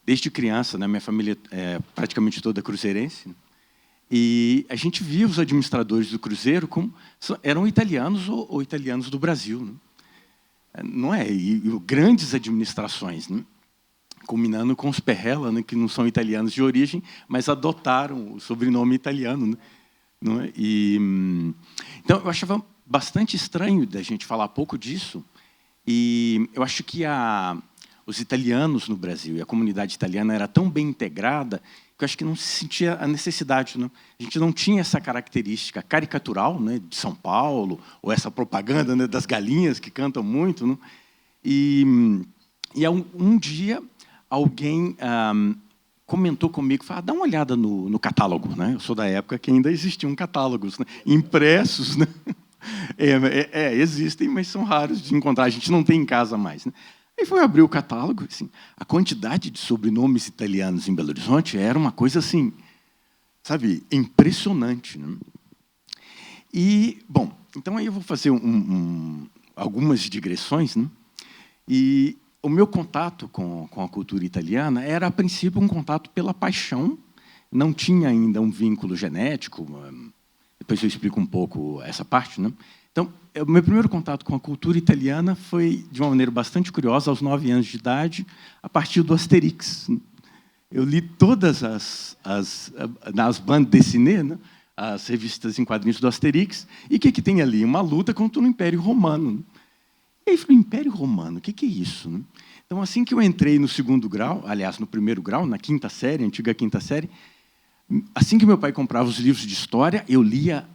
desde criança, né, minha família é praticamente toda cruzeirense, né, e a gente via os administradores do cruzeiro como eram italianos ou italianos do Brasil, né? Não é? E grandes administrações, né? Combinando com os Perrella, né, que não são italianos de origem, mas adotaram o sobrenome italiano, né? Não é? Então, eu achava bastante estranho da gente falar pouco disso, e eu acho que os italianos no Brasil e a comunidade italiana era tão bem integrada que eu acho que não se sentia a necessidade. Né? A gente não tinha essa característica caricatural, né, de São Paulo, ou essa propaganda, né, das galinhas que cantam muito. Né? E um dia alguém comentou comigo, falou, dá uma olhada no catálogo. Né? Eu sou da época que ainda existiam catálogos, né? Impressos. Né? Existem, mas são raros de encontrar. A gente não tem em casa mais. Né? Aí foi abrir o catálogo. Assim, a quantidade de sobrenomes italianos em Belo Horizonte era uma coisa assim, sabe, impressionante, né? E, bom, então aí eu vou fazer algumas digressões, né? E o meu contato com a cultura italiana era, a princípio, um contato pela paixão, não tinha ainda um vínculo genético, depois eu explico um pouco essa parte, né? Então, o meu primeiro contato com a cultura italiana foi, de uma maneira bastante curiosa, aos 9 anos de idade, a partir do Asterix. Eu li todas nas bandes dessinées, né, as revistas em quadrinhos do Asterix, e o que tem ali? Uma luta contra o Império Romano. E aí eu falei, Império Romano, o que é isso? Né? Então, assim que eu entrei no segundo grau, aliás, no primeiro grau, na quinta série, antiga quinta série, assim que meu pai comprava os livros de história, eu lia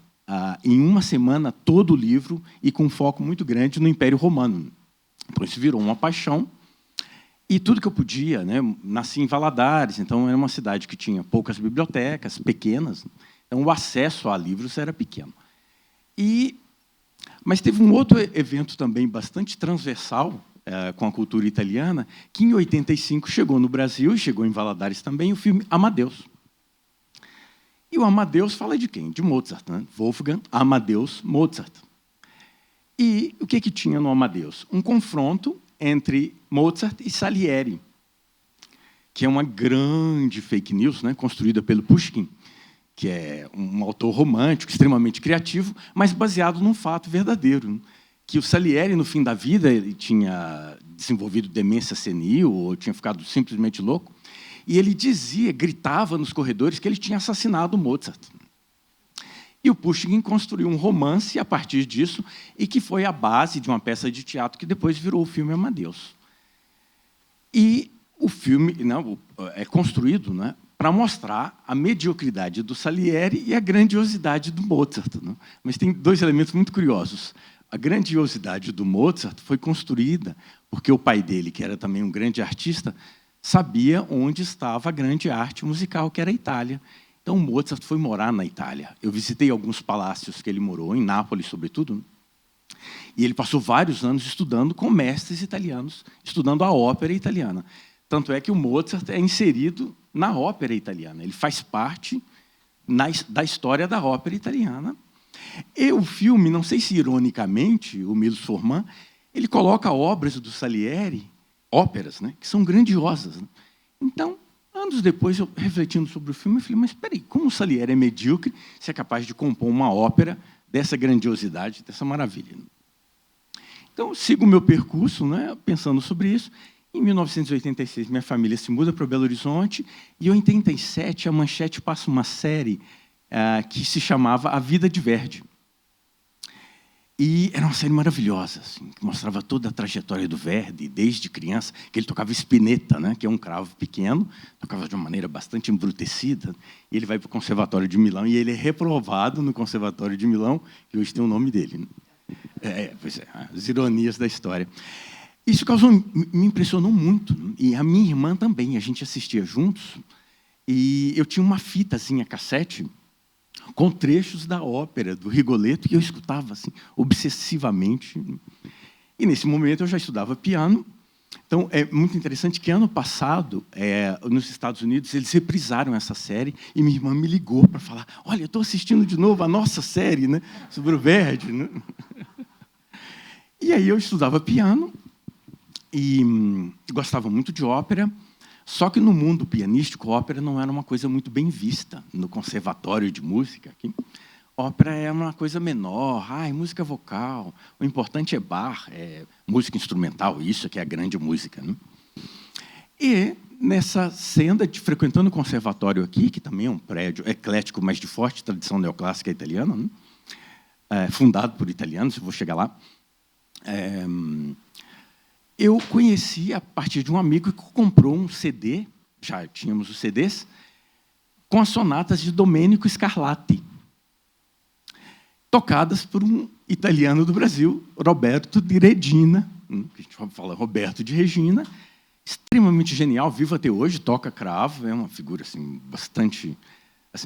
em uma semana todo o livro e com um foco muito grande no Império Romano. Então, isso virou uma paixão. E tudo que eu podia, né? Nasci em Valadares, então era uma cidade que tinha poucas bibliotecas, pequenas, então o acesso a livros era pequeno. Mas teve um outro evento também bastante transversal com a cultura italiana, que em 85 chegou no Brasil, e chegou em Valadares também, o filme Amadeus. E o Amadeus fala de quem? De Mozart, né? Wolfgang Amadeus Mozart. E o que tinha no Amadeus? Um confronto entre Mozart e Salieri, que é uma grande fake news, né, construída pelo Pushkin, que é um autor romântico, extremamente criativo, mas baseado num fato verdadeiro, que o Salieri, no fim da vida, ele tinha desenvolvido demência senil, ou tinha ficado simplesmente louco, e ele gritava nos corredores que ele tinha assassinado Mozart. E o Pushkin construiu um romance a partir disso, e que foi a base de uma peça de teatro que depois virou o filme Amadeus. E o filme é construído, né, para mostrar a mediocridade do Salieri e a grandiosidade do Mozart. Né? Mas tem dois elementos muito curiosos. A grandiosidade do Mozart foi construída porque o pai dele, que era também um grande artista, sabia onde estava a grande arte musical, que era a Itália. Então, Mozart foi morar na Itália. Eu visitei alguns palácios que ele morou, em Nápoles, sobretudo, e ele passou vários anos estudando com mestres italianos, estudando a ópera italiana. Tanto é que o Mozart é inserido na ópera italiana. Ele faz parte da história da ópera italiana. E o filme, não sei se ironicamente, o Milos Forman, ele coloca obras do Salieri, óperas, né, que são grandiosas. Né? Então, anos depois, eu refletindo sobre o filme, eu falei, mas espera aí, como o Salieri é medíocre, se é capaz de compor uma ópera dessa grandiosidade, dessa maravilha? Então, eu sigo o meu percurso, né, pensando sobre isso. Em 1986, minha família se muda para Belo Horizonte, e em 87, a Manchete passa uma série que se chamava A Vida de Verdi. E era uma série maravilhosa, assim, que mostrava toda a trajetória do Verdi, desde criança, que ele tocava spinetta, né, que é um cravo pequeno, tocava de uma maneira bastante embrutecida, e ele vai para o Conservatório de Milão, e ele é reprovado no Conservatório de Milão, que hoje tem o nome dele. Né? Pois é, as ironias da história. Isso me impressionou muito, e a minha irmã também, a gente assistia juntos, e eu tinha uma fitazinha cassete, com trechos da ópera, do Rigoletto, que eu escutava assim, obsessivamente. E, nesse momento, eu já estudava piano. Então, é muito interessante que, ano passado, nos Estados Unidos, eles reprisaram essa série, e minha irmã me ligou para falar, olha, eu estou assistindo de novo a nossa série, né, sobre o Verdi. Né? E aí eu estudava piano, e gostava muito de ópera. Só que, no mundo pianístico, ópera não era uma coisa muito bem vista no conservatório de música. Aqui. Ópera é uma coisa menor, música vocal, o importante é bar, música instrumental, isso que é a grande música. Né? E, nessa senda, frequentando o conservatório aqui, que também é um prédio eclético, mas de forte tradição neoclássica italiana, né? Fundado por italianos, eu vou chegar lá, eu conheci a partir de um amigo que comprou um CD, já tínhamos os CDs, com as sonatas de Domenico Scarlatti, tocadas por um italiano do Brasil, Roberto de Regina, que a gente fala Roberto de Regina, extremamente genial, vivo até hoje, toca cravo, é uma figura assim, bastante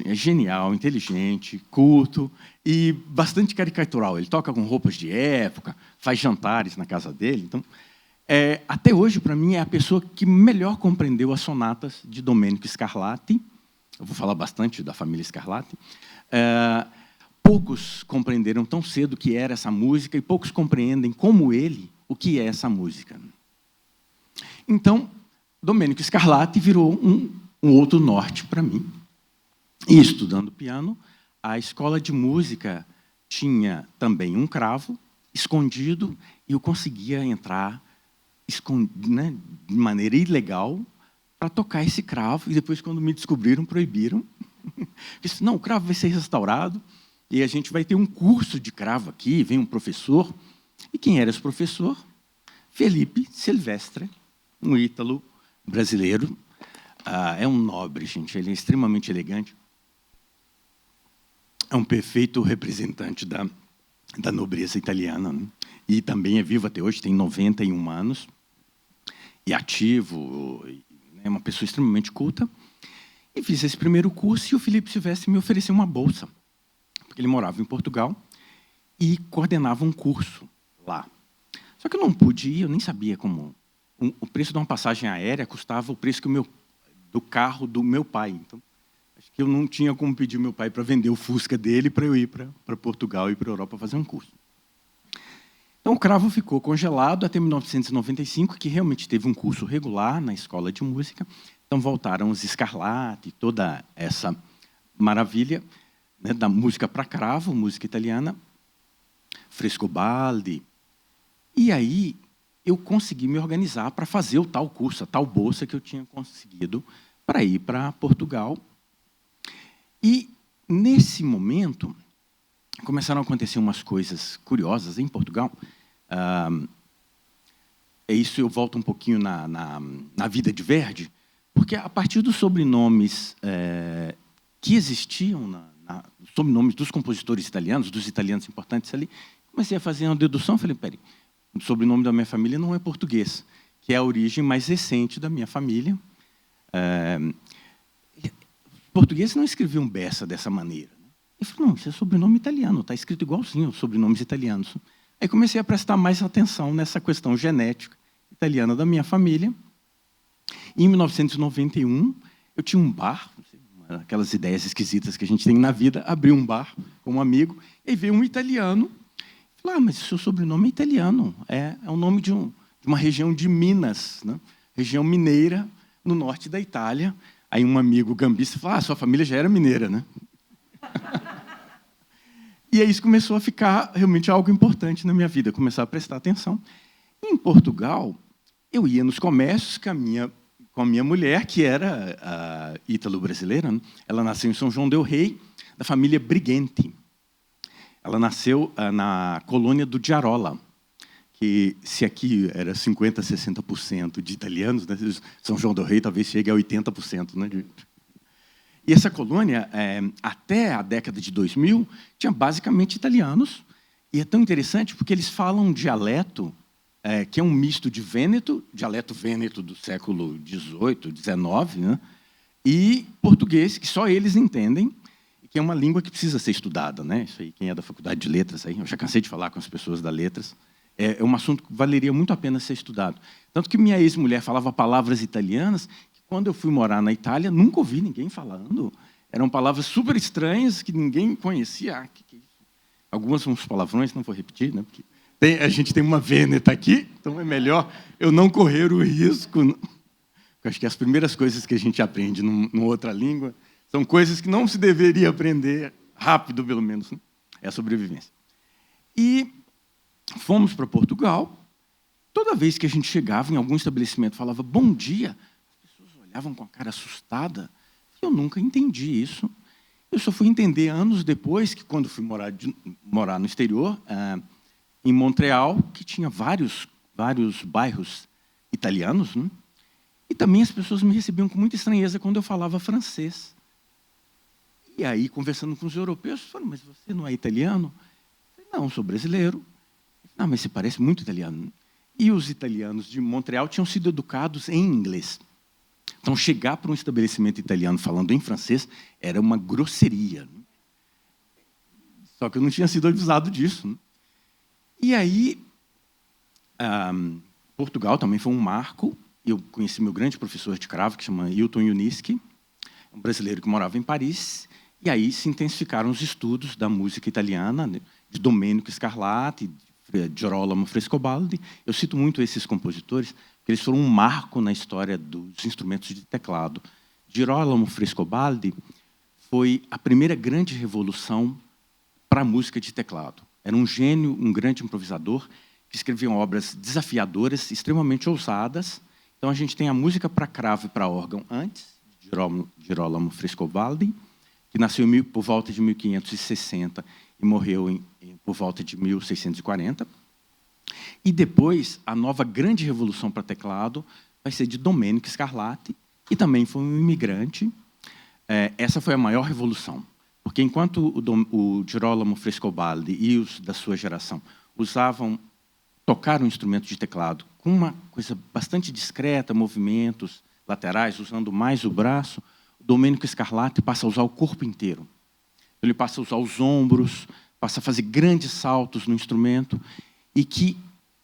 é genial, inteligente, culto e bastante caricatural. Ele toca com roupas de época, faz jantares na casa dele, então... até hoje, para mim, é a pessoa que melhor compreendeu as sonatas de Domenico Scarlatti eu vou falar bastante da família Scarlatti, poucos compreenderam tão cedo o que era essa música e poucos compreendem, como ele, o que é essa música. Então, Domênico Scarlatti virou um outro norte para mim. E estudando piano, a escola de música tinha também um cravo escondido e eu conseguia entrar né, de maneira ilegal para tocar esse cravo. E depois, quando me descobriram, proibiram. Disse, não, o cravo vai ser restaurado e a gente vai ter um curso de cravo aqui, vem um professor. E quem era esse professor? Felipe Silvestre, um ítalo brasileiro. É um nobre, gente, ele é extremamente elegante. É um perfeito representante da nobreza italiana, né? E também é vivo até hoje, tem 91 anos, e ativo, é uma pessoa extremamente culta. E fiz esse primeiro curso e o Felipe Silvestre me ofereceu uma bolsa, porque ele morava em Portugal e coordenava um curso lá. Só que eu não pude ir, eu nem sabia como. O preço de uma passagem aérea custava o preço do carro do meu pai. Então, acho que eu não tinha como pedir meu pai para vender o Fusca dele para eu ir para Portugal e para a Europa fazer um curso. Então, o cravo ficou congelado até 1995, que realmente teve um curso regular na escola de música. Então, voltaram os Scarlatti, toda essa maravilha, né, da música para cravo, música italiana, Frescobaldi. E aí, eu consegui me organizar para fazer o tal curso, a tal bolsa que eu tinha conseguido para ir para Portugal. E, nesse momento, começaram a acontecer umas coisas curiosas em Portugal. Isso eu volto um pouquinho na vida de Verdi, porque a partir dos sobrenomes que existiam, os sobrenomes dos compositores italianos, dos italianos importantes ali, comecei a fazer uma dedução, falei, peraí, o sobrenome da minha família não é português, que é a origem mais recente da minha família. Portugueses não escreviam Bessa dessa maneira. Eu falei, não, isso é sobrenome italiano, está escrito igualzinho aos sobrenomes italianos. Aí comecei a prestar mais atenção nessa questão genética italiana da minha família. E, em 1991, eu tinha um bar, aquelas ideias esquisitas que a gente tem na vida, abri um bar com um amigo, e veio um italiano. Falei, mas o seu sobrenome é italiano, é o nome de uma região de Minas, né? Região mineira, no norte da Itália. Aí um amigo gambista falou, sua família já era mineira, né? E aí isso começou a ficar realmente algo importante na minha vida, começar a prestar atenção. Em Portugal, eu ia nos comércios com a minha mulher, que era ítalo-brasileira, né? Ela nasceu em São João del Rei, da família Brighenti. Ela nasceu na colônia do Giarola, que se aqui era 50%, 60% de italianos, né? São João del Rei talvez chegue a 80%. Né? E essa colônia, até a década de 2000, tinha basicamente italianos. E é tão interessante porque eles falam um dialeto que é um misto de vêneto, dialeto vêneto do século XVIII, XIX, né? E português, que só eles entendem, que é uma língua que precisa ser estudada. Né? Isso aí, quem é da faculdade de letras, aí, eu já cansei de falar com as pessoas da letras, é um assunto que valeria muito a pena ser estudado. Tanto que minha ex-mulher falava palavras italianas, quando eu fui morar na Itália, nunca ouvi ninguém falando. Eram palavras super estranhas que ninguém conhecia. Que é isso? Algumas são uns palavrões, não vou repetir, né? Porque a gente tem uma vêneta aqui, então é melhor eu não correr o risco. Eu acho que as primeiras coisas que a gente aprende numa outra língua são coisas que não se deveria aprender rápido, pelo menos. Né? É a sobrevivência. E fomos para Portugal. Toda vez que a gente chegava em algum estabelecimento, falava bom dia, olhavam com a cara assustada. Eu nunca entendi isso. Eu só fui entender anos depois, que quando fui morar no exterior, em Montreal, que tinha vários bairros italianos, né? E também as pessoas me recebiam com muita estranheza quando eu falava francês. E aí, conversando com os europeus, falaram, mas você não é italiano? Eu falei, não, sou brasileiro. Não, mas você parece muito italiano. E os italianos de Montreal tinham sido educados em inglês. Então, chegar para um estabelecimento italiano falando em francês era uma grosseria. Só que eu não tinha sido avisado disso. E aí, Portugal também foi um marco. Eu conheci meu grande professor de cravo, que chama Hilton Yuniski, um brasileiro que morava em Paris, e aí se intensificaram os estudos da música italiana, né, de Domenico Scarlatti, de Girolamo Frescobaldi. Eu cito muito esses compositores, porque eles foram um marco na história dos instrumentos de teclado. Girolamo Frescobaldi foi a primeira grande revolução para a música de teclado. Era um gênio, um grande improvisador, que escrevia obras desafiadoras, extremamente ousadas. Então, a gente tem a música para cravo e para órgão antes, de Girolamo Frescobaldi, que nasceu por volta de 1560 e morreu por volta de 1640. E depois, a nova grande revolução para teclado vai ser de Domenico Scarlatti, que também foi um imigrante. Essa foi a maior revolução, porque enquanto o Girolamo Frescobaldi e os da sua geração tocaram um instrumento de teclado com uma coisa bastante discreta, movimentos laterais, usando mais o braço, o Domenico Scarlatti passa a usar o corpo inteiro. Ele passa a usar os ombros, passa a fazer grandes saltos no instrumento, e que,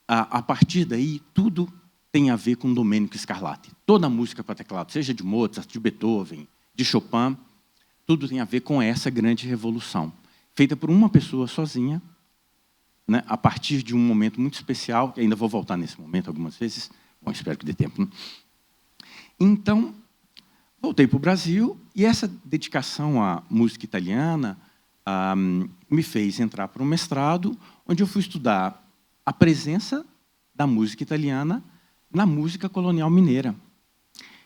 a partir daí, tudo tem a ver com Domenico Scarlatti. Toda a música para teclado, seja de Mozart, de Beethoven, de Chopin, tudo tem a ver com essa grande revolução, feita por uma pessoa sozinha, né, a partir de um momento muito especial, que ainda vou voltar nesse momento algumas vezes, bom, espero que dê tempo. Né? Então, voltei para o Brasil, e essa dedicação à música italiana me fez entrar para um mestrado, onde eu fui estudar a presença da música italiana na música colonial mineira,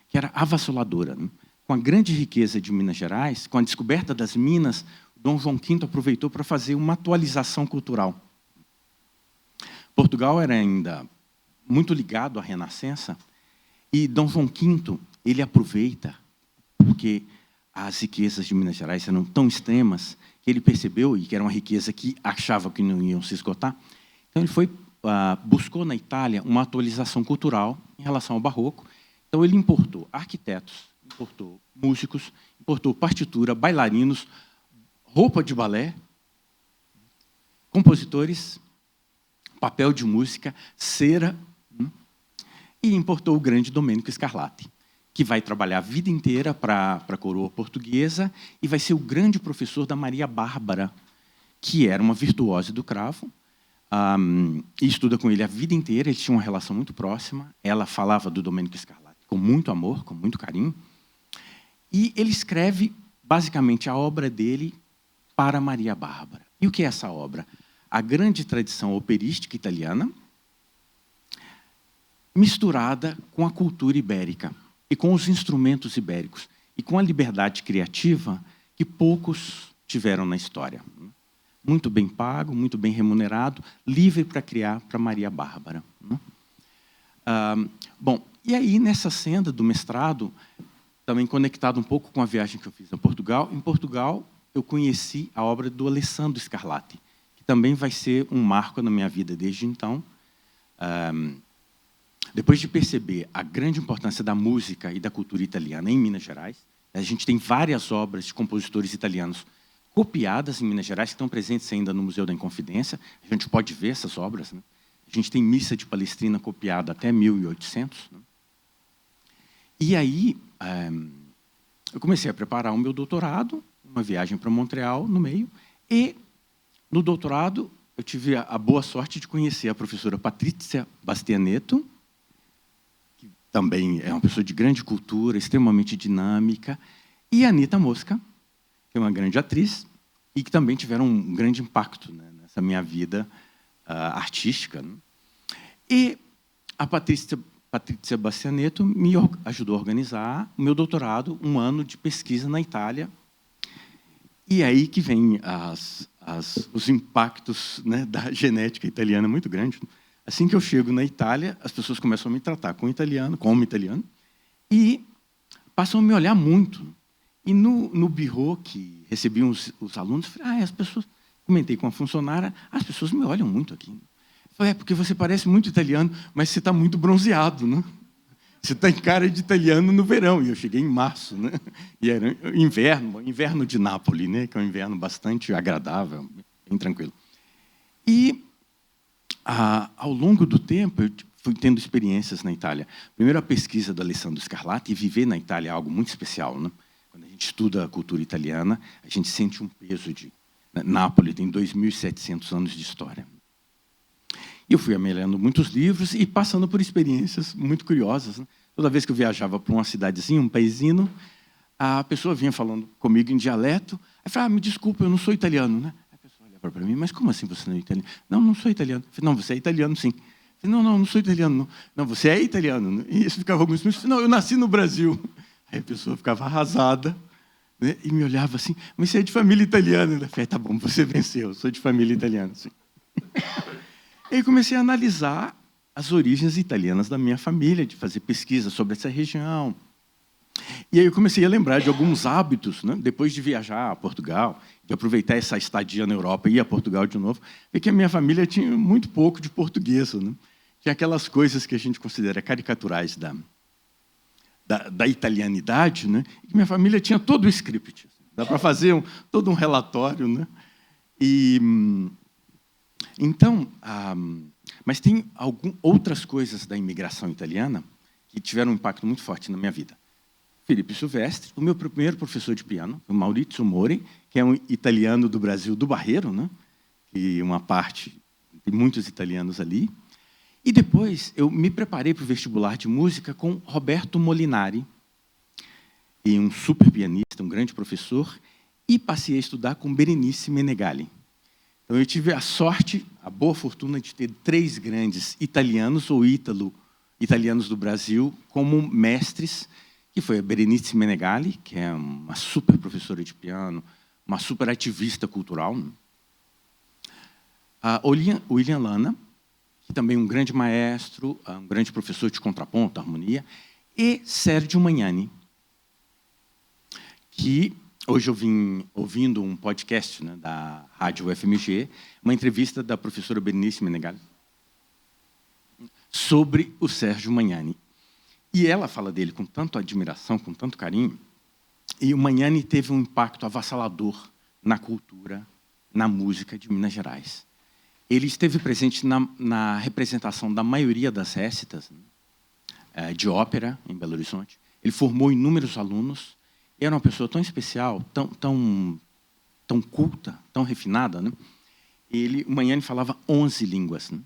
que era avassaladora. Né? Com a grande riqueza de Minas Gerais, com a descoberta das minas, Dom João V aproveitou para fazer uma atualização cultural. Portugal era ainda muito ligado à Renascença, e Dom João V ele aproveita, porque as riquezas de Minas Gerais eram tão extremas, que ele percebeu, e que era uma riqueza que achava que não iam se esgotar, então ele buscou na Itália uma atualização cultural em relação ao barroco. Então ele importou arquitetos, importou músicos, importou partitura, bailarinos, roupa de balé, compositores, papel de música, cera, e importou o grande Domenico Scarlatti, que vai trabalhar a vida inteira para a coroa portuguesa e vai ser o grande professor da Maria Bárbara, que era uma virtuose do cravo, e estuda com ele a vida inteira. Eles tinham uma relação muito próxima. Ela falava do Domenico Scarlatti com muito amor, com muito carinho. E ele escreve, basicamente, a obra dele para Maria Bárbara. E o que é essa obra? A grande tradição operística italiana, misturada com a cultura ibérica e com os instrumentos ibéricos e com a liberdade criativa que poucos tiveram na história. Muito bem pago, muito bem remunerado, livre para criar para Maria Bárbara. Bom, e aí, nessa senda do mestrado, também conectado um pouco com a viagem que eu fiz a Portugal, em Portugal eu conheci a obra do Alessandro Scarlatti, que também vai ser um marco na minha vida desde então. Depois de perceber a grande importância da música e da cultura italiana em Minas Gerais, a gente tem várias obras de compositores italianos copiadas em Minas Gerais, que estão presentes ainda no Museu da Inconfidência. A gente pode ver essas obras. Né? A gente tem Missa de Palestrina copiada até 1800. Né? E aí, eu comecei a preparar o meu doutorado, uma viagem para Montreal, no meio, e, no doutorado, eu tive a boa sorte de conhecer a professora Patrizia Bastianetto, que também é uma pessoa de grande cultura, extremamente dinâmica, e a Anita Mosca, que é uma grande atriz, e que também tiveram um grande impacto, né, nessa minha vida artística. Né? E a Patrizia Bastianetto me ajudou a organizar o meu doutorado, um ano de pesquisa na Itália. E aí que vem os impactos, né, da genética italiana muito grande. Assim que eu chego na Itália, as pessoas começam a me tratar como italiano, e passam a me olhar muito. E no birô que recebiam os alunos, falei, as pessoas, comentei com a funcionária, as pessoas me olham muito aqui. Eu falei, porque você parece muito italiano, mas você está muito bronzeado, né? Você está em cara de italiano no verão. E eu cheguei em março, né? E era inverno de Nápoles, né? Que é um inverno bastante agradável, bem tranquilo. E, ao longo do tempo, eu fui tendo experiências na Itália. Primeiro, a pesquisa do Alessandro Scarlatti, e viver na Itália é algo muito especial, né? Quando a gente gente estuda a cultura italiana, a gente sente um peso de... Nápoles tem 2.700 anos de história. E eu fui lendo muitos livros e passando por experiências muito curiosas, né? Toda vez que eu viajava para uma cidadezinha, um paísino, a pessoa vinha falando comigo em dialeto, aí eu falava, me desculpa, eu não sou italiano, né? A pessoa olhava para mim, mas como assim você não é italiano? Não, não sou italiano. Eu falei, não, você é italiano, sim. Eu falei, não, não sou italiano, não. Não, você é italiano. E isso ficava alguns minutos, não, eu nasci no Brasil. Aí a pessoa ficava arrasada, né? E me olhava assim, mas você é de família italiana. Eu falei, tá bom, você venceu, eu sou de família italiana, sim. E aí comecei a analisar as origens italianas da minha família, de fazer pesquisa sobre essa região. E aí eu comecei a lembrar de alguns hábitos, né? Depois de viajar a Portugal, de aproveitar essa estadia na Europa e ir a Portugal de novo, vi que a minha família tinha muito pouco de português, né? Tinha aquelas coisas que a gente considera caricaturais da italianidade, né? E que minha família tinha todo o script. Dá para fazer todo um relatório, né? Então, mas tem outras coisas da imigração italiana que tiveram um impacto muito forte na minha vida. Felipe Silvestre, o meu primeiro professor de piano, o Maurizio Mori, que é um italiano do Brasil, do Barreiro, né? E uma parte, tem muitos italianos ali. E depois eu me preparei para o vestibular de música com Roberto Molinari, e um super pianista, um grande professor, e passei a estudar com Berenice Menegali. Então, eu tive a sorte, a boa fortuna de ter 3 grandes italianos ou italianos do Brasil como mestres, que foi a Berenice Menegali, que é uma super professora de piano, uma super ativista cultural, né? A William Lana, que também é um grande maestro, um grande professor de contraponto, harmonia, e Sérgio Magnani, que hoje eu vim ouvindo um podcast, né, da Rádio UFMG, uma entrevista da professora Berenice Menegali sobre o Sérgio Magnani. E ela fala dele com tanta admiração, com tanto carinho, e o Magnani teve um impacto avassalador na cultura, na música de Minas Gerais. Ele esteve presente na representação da maioria das récitas, né, de ópera em Belo Horizonte. Ele formou inúmeros alunos. Era uma pessoa tão especial, tão culta, tão refinada, né? O Magnani falava 11 línguas, né?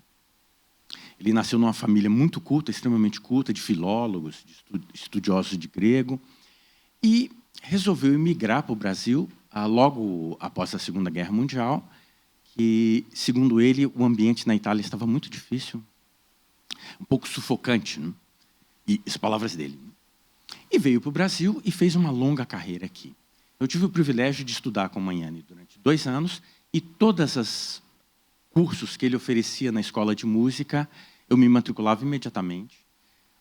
Ele nasceu numa família muito culta, extremamente culta, de filólogos, de estudiosos de grego, e resolveu emigrar para o Brasil logo após a Segunda Guerra Mundial, que, segundo ele, o ambiente na Itália estava muito difícil, um pouco sufocante, né? E as palavras dele. E veio para o Brasil e fez uma longa carreira aqui. Eu tive o privilégio de estudar com o Magnani durante 2 anos e todos os cursos que ele oferecia na escola de música, eu me matriculava imediatamente.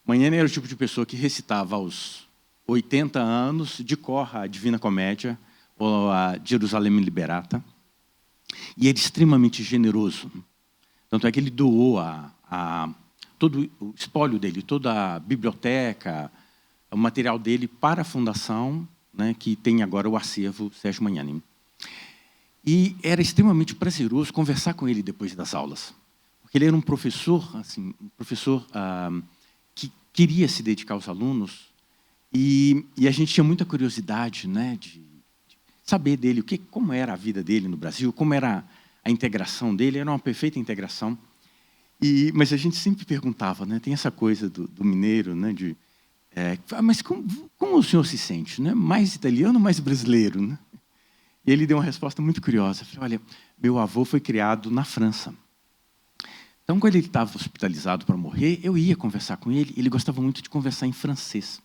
Magnani era o tipo de pessoa que recitava aos 80 anos de cor a Divina Comédia ou a Jerusalém Liberata. E era extremamente generoso. Tanto é que ele doou todo o espólio dele, toda a biblioteca, o material dele para a fundação, né, que tem agora o acervo Sérgio Magnani. E era extremamente prazeroso conversar com ele depois das aulas, porque ele era um professor, assim, que queria se dedicar aos alunos, e a gente tinha muita curiosidade, né, de saber dele, como era a vida dele no Brasil, como era a integração dele. Era uma perfeita integração. Mas a gente sempre perguntava, né, tem essa coisa do mineiro, né, mas como o senhor se sente, né? Mais italiano ou mais brasileiro, né? E ele deu uma resposta muito curiosa. Eu falei, olha, meu avô foi criado na França. Então, quando ele estava hospitalizado para morrer, eu ia conversar com ele. Ele gostava muito de conversar em francês.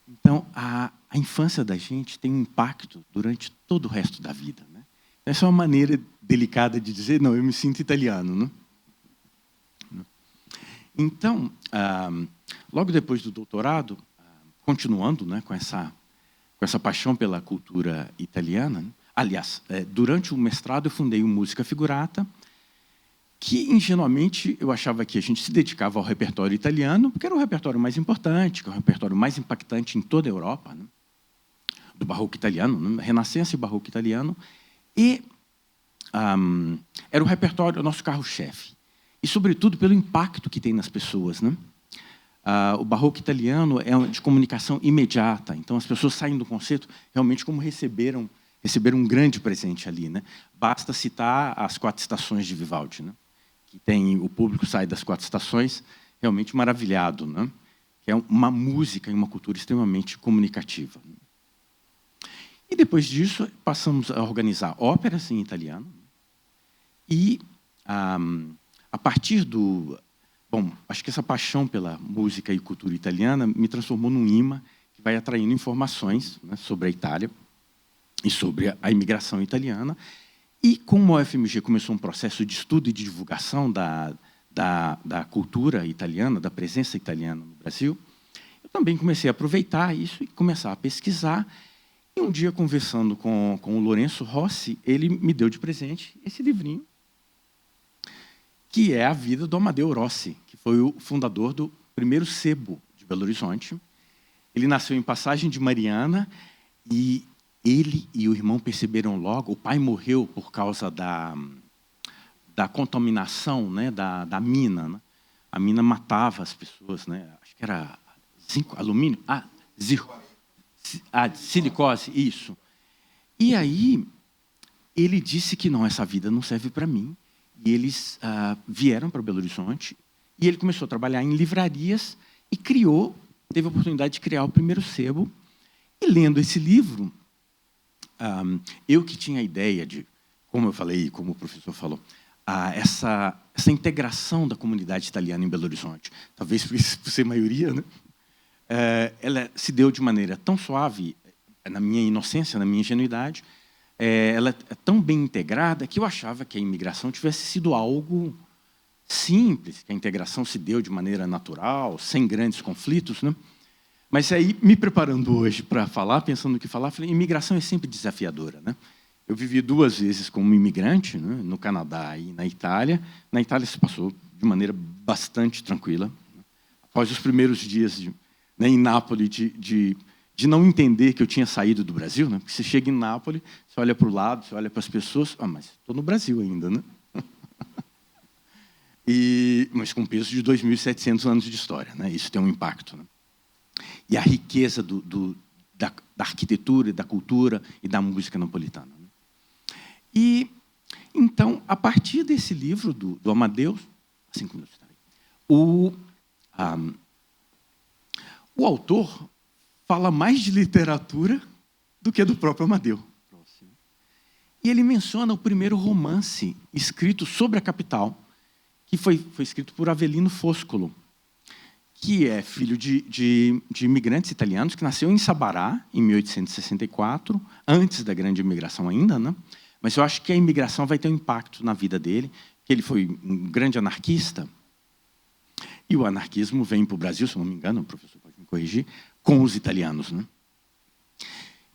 Então, a infância da gente tem um impacto durante todo o resto da vida, né? Essa é uma maneira delicada de dizer, não, eu me sinto italiano, né? Então, logo depois do doutorado, continuando, né, com essa paixão pela cultura italiana, né? Aliás, durante o mestrado eu fundei o Música Figurata, que ingenuamente eu achava que a gente se dedicava ao repertório italiano, porque era o repertório mais importante, que é o repertório mais impactante em toda a Europa, né? Do barroco italiano, né? Renascença e barroco italiano, e era o repertório, o nosso carro-chefe. E, sobretudo, pelo impacto que tem nas pessoas, né? O barroco italiano é de comunicação imediata, então as pessoas saem do concerto realmente como receberam um grande presente ali, né? Basta citar as 4 estações de Vivaldi, né? Que tem o público sai das 4 estações realmente maravilhado, né? Que é uma música e uma cultura extremamente comunicativa. E depois disso passamos a organizar óperas em italiano e a partir do acho que essa paixão pela música e cultura italiana me transformou num imã que vai atraindo informações, né, sobre a Itália e sobre a imigração italiana. E como a UFMG começou um processo de estudo e de divulgação da cultura italiana, da presença italiana no Brasil, eu também comecei a aproveitar isso e começar a pesquisar. E um dia, conversando com o Lourenço Rossi, ele me deu de presente esse livrinho, que é a vida do Amadeu Rossi, que foi o fundador do primeiro sebo de Belo Horizonte. Ele nasceu em Passagem de Mariana e ele e o irmão perceberam logo, o pai morreu por causa da contaminação, né, da mina. Né? A mina matava as pessoas, né? Acho que era zinco, alumínio, silicose, isso. E aí ele disse que não, essa vida não serve para mim. E eles vieram para Belo Horizonte e ele começou a trabalhar em livrarias e teve a oportunidade de criar o primeiro sebo. E lendo esse livro, eu que tinha a ideia de, como eu falei, como o professor falou, essa integração da comunidade italiana em Belo Horizonte, talvez por ser maioria, né? Ela se deu de maneira tão suave, na minha inocência, na minha ingenuidade, ela é tão bem integrada que eu achava que a imigração tivesse sido algo simples, que a integração se deu de maneira natural, sem grandes conflitos, né? Mas aí, me preparando hoje para falar, pensando no que falar, falei, imigração é sempre desafiadora, né? Eu vivi 2 vezes como imigrante, né, no Canadá e na Itália. Na Itália se passou de maneira bastante tranquila. Após os primeiros dias né, em Nápoles de não entender que eu tinha saído do Brasil, né? Porque você chega em Nápoles, você olha para o lado, você olha para as pessoas, mas estou no Brasil ainda, né? Mas com peso de 2.700 anos de história, né? Isso tem um impacto, né? E a riqueza da arquitetura, da cultura e da música napolitana. Né? E então, a partir desse livro do Amadeus, 5 minutos, o autor fala mais de literatura do que do próprio Amadeu. E ele menciona o primeiro romance escrito sobre a capital, que foi escrito por Avelino Foscolo, que é filho de imigrantes italianos, que nasceu em Sabará, em 1864, antes da grande imigração ainda, né? Mas eu acho que a imigração vai ter um impacto na vida dele, que ele foi um grande anarquista, e o anarquismo vem para o Brasil, se não me engano, o professor pode me corrigir, com os italianos, né?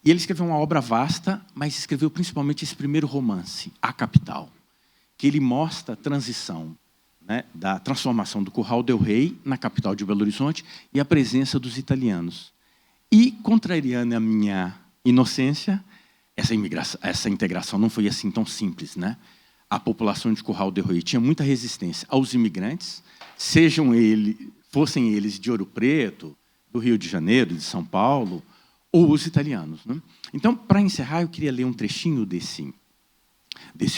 E ele escreveu uma obra vasta, mas escreveu principalmente esse primeiro romance, A Capital, que ele mostra a transição, né, da transformação do Curral del Rei na capital de Belo Horizonte e a presença dos italianos. E, contrariando a minha inocência, essa integração não foi assim tão simples, né? A população de Curral del Rei tinha muita resistência aos imigrantes, fossem eles de Ouro Preto, do Rio de Janeiro, de São Paulo, ou os italianos, né? Então, para encerrar, eu queria ler um trechinho desse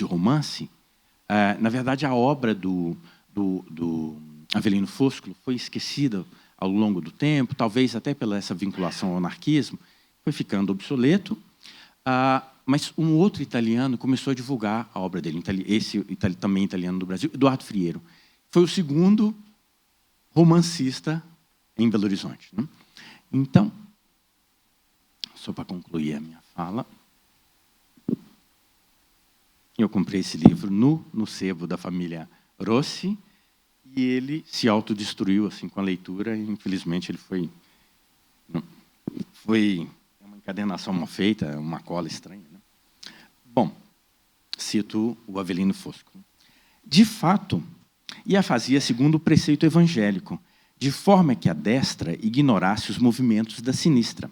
romance. Na verdade, a obra do Avelino Foscolo foi esquecida ao longo do tempo, talvez até pela essa vinculação ao anarquismo, foi ficando obsoleto, mas um outro italiano começou a divulgar a obra dele, também italiano do Brasil, Eduardo Friero. Foi o segundo romancista em Belo Horizonte, né? Então, só para concluir a minha fala, eu comprei esse livro no sebo da família Rossi e ele se autodestruiu assim, com a leitura e, infelizmente, ele foi uma encadernação mal feita, uma cola estranha, né? Bom, cito o Avelino Foscolo. De fato, e a fazia segundo o preceito evangélico, de forma que a destra ignorasse os movimentos da sinistra.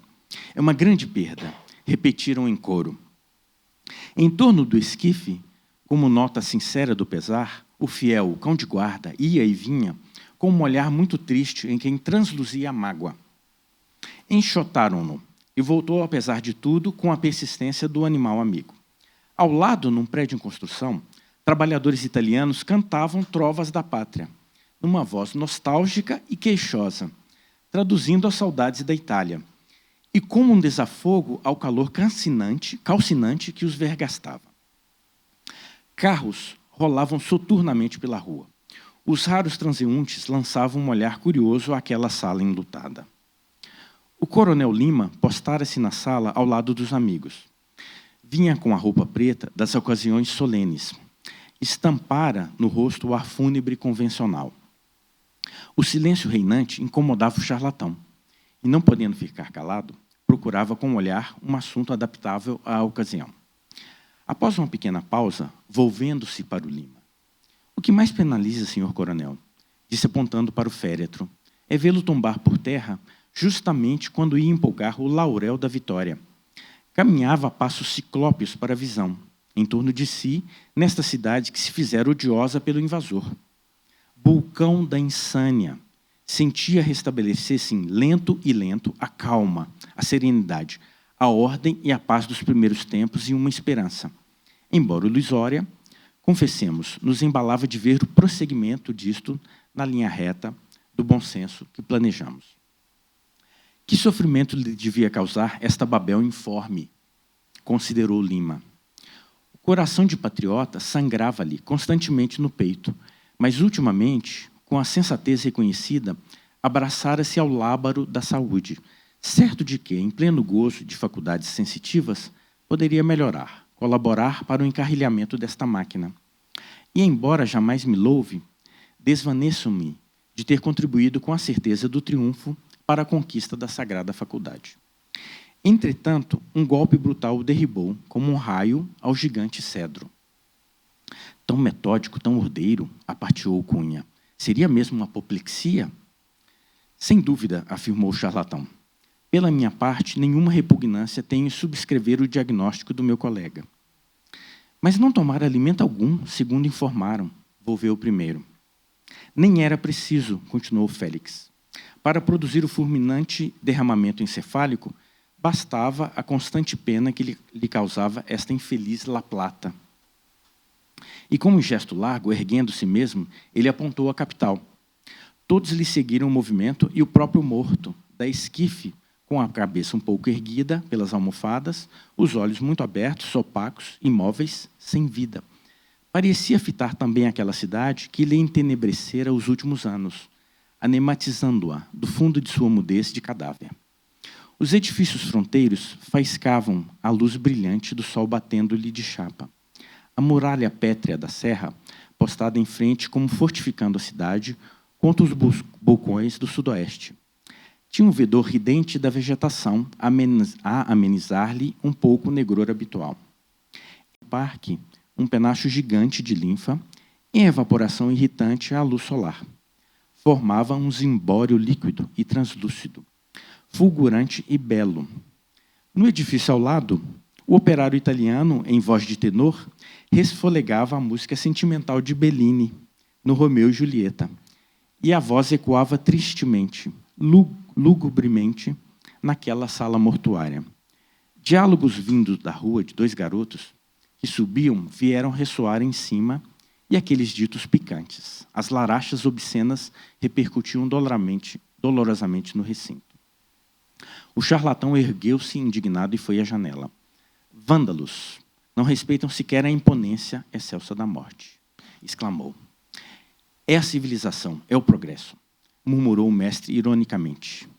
É uma grande perda, repetiram em coro. Em torno do esquife, como nota sincera do pesar, o fiel, o cão de guarda, ia e vinha, com um olhar muito triste em quem transluzia a mágoa. Enxotaram-no e voltou, apesar de tudo, com a persistência do animal amigo. Ao lado, num prédio em construção, trabalhadores italianos cantavam trovas da pátria, numa voz nostálgica e queixosa, traduzindo as saudades da Itália, e como um desafogo ao calor calcinante que os vergastava. Carros rolavam soturnamente pela rua. Os raros transeuntes lançavam um olhar curioso àquela sala enlutada. O coronel Lima postara-se na sala ao lado dos amigos. Vinha com a roupa preta das ocasiões solenes. Estampara no rosto o ar fúnebre convencional. O silêncio reinante incomodava o charlatão, e, não podendo ficar calado, procurava com o olhar um assunto adaptável à ocasião. Após uma pequena pausa, volvendo-se para o Lima. O que mais penaliza, senhor coronel, disse apontando para o féretro, é vê-lo tombar por terra justamente quando ia empolgar o laurel da vitória. Caminhava a passos ciclópeos para a visão, em torno de si, nesta cidade que se fizera odiosa pelo invasor. Vulcão da insânia, sentia restabelecer-se lento e lento a calma, a serenidade, a ordem e a paz dos primeiros tempos e uma esperança. Embora ilusória, confessemos, nos embalava de ver o prosseguimento disto na linha reta do bom senso que planejamos. Que sofrimento lhe devia causar esta Babel informe, considerou Lima. O coração de patriota sangrava-lhe constantemente no peito, mas ultimamente, com a sensatez reconhecida, abraçara-se ao lábaro da saúde, certo de que, em pleno gozo de faculdades sensitivas, poderia melhorar, colaborar para o encarrilhamento desta máquina. E, embora jamais me louve, desvaneço-me de ter contribuído com a certeza do triunfo para a conquista da sagrada faculdade. Entretanto, um golpe brutal o derribou, como um raio, ao gigante cedro. Tão metódico, tão ordeiro, aparteou Cunha. Seria mesmo uma apoplexia? Sem dúvida, afirmou o charlatão. Pela minha parte, nenhuma repugnância tenho em subscrever o diagnóstico do meu colega. Mas não tomara alimento algum, segundo informaram, volveu o primeiro. Nem era preciso, continuou Félix. Para produzir o fulminante derramamento encefálico, bastava a constante pena que lhe causava esta infeliz La Plata. E com um gesto largo, erguendo-se mesmo, ele apontou a capital. Todos lhe seguiram o movimento e o próprio morto, da esquife, com a cabeça um pouco erguida pelas almofadas, os olhos muito abertos, opacos, imóveis, sem vida. Parecia fitar também aquela cidade que lhe entenebrecera os últimos anos, anematizando-a do fundo de sua mudez de cadáver. Os edifícios fronteiros faiscavam a luz brilhante do sol batendo-lhe de chapa. A muralha pétrea da serra, postada em frente como fortificando a cidade contra os balcões do sudoeste. Tinha um vedor ridente da vegetação a amenizar-lhe um pouco o negror habitual. No parque, um penacho gigante de linfa, em evaporação irritante à luz solar. Formava um zimbório líquido e translúcido, fulgurante e belo. No edifício ao lado, o operário italiano, em voz de tenor, resfolegava a música sentimental de Bellini, no Romeu e Julieta, e a voz ecoava tristemente, lugubremente, naquela sala mortuária. Diálogos vindos da rua de dois garotos que subiam vieram ressoar em cima, e aqueles ditos picantes. As larachas obscenas repercutiam dolorosamente no recinto. O charlatão ergueu-se indignado e foi à janela. Vândalos, não respeitam sequer a imponência excelsa da morte, exclamou. É a civilização, é o progresso, murmurou o mestre ironicamente.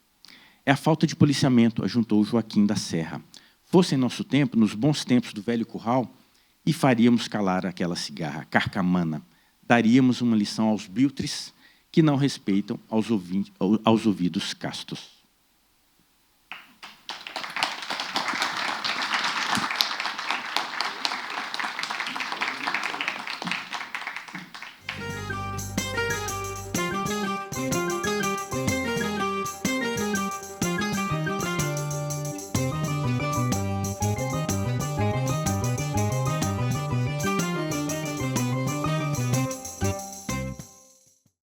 É a falta de policiamento, ajuntou Joaquim da Serra. Fosse em nosso tempo, nos bons tempos do velho curral, e faríamos calar aquela cigarra carcamana. Daríamos uma lição aos biltres que não respeitam aos ouvidos castos.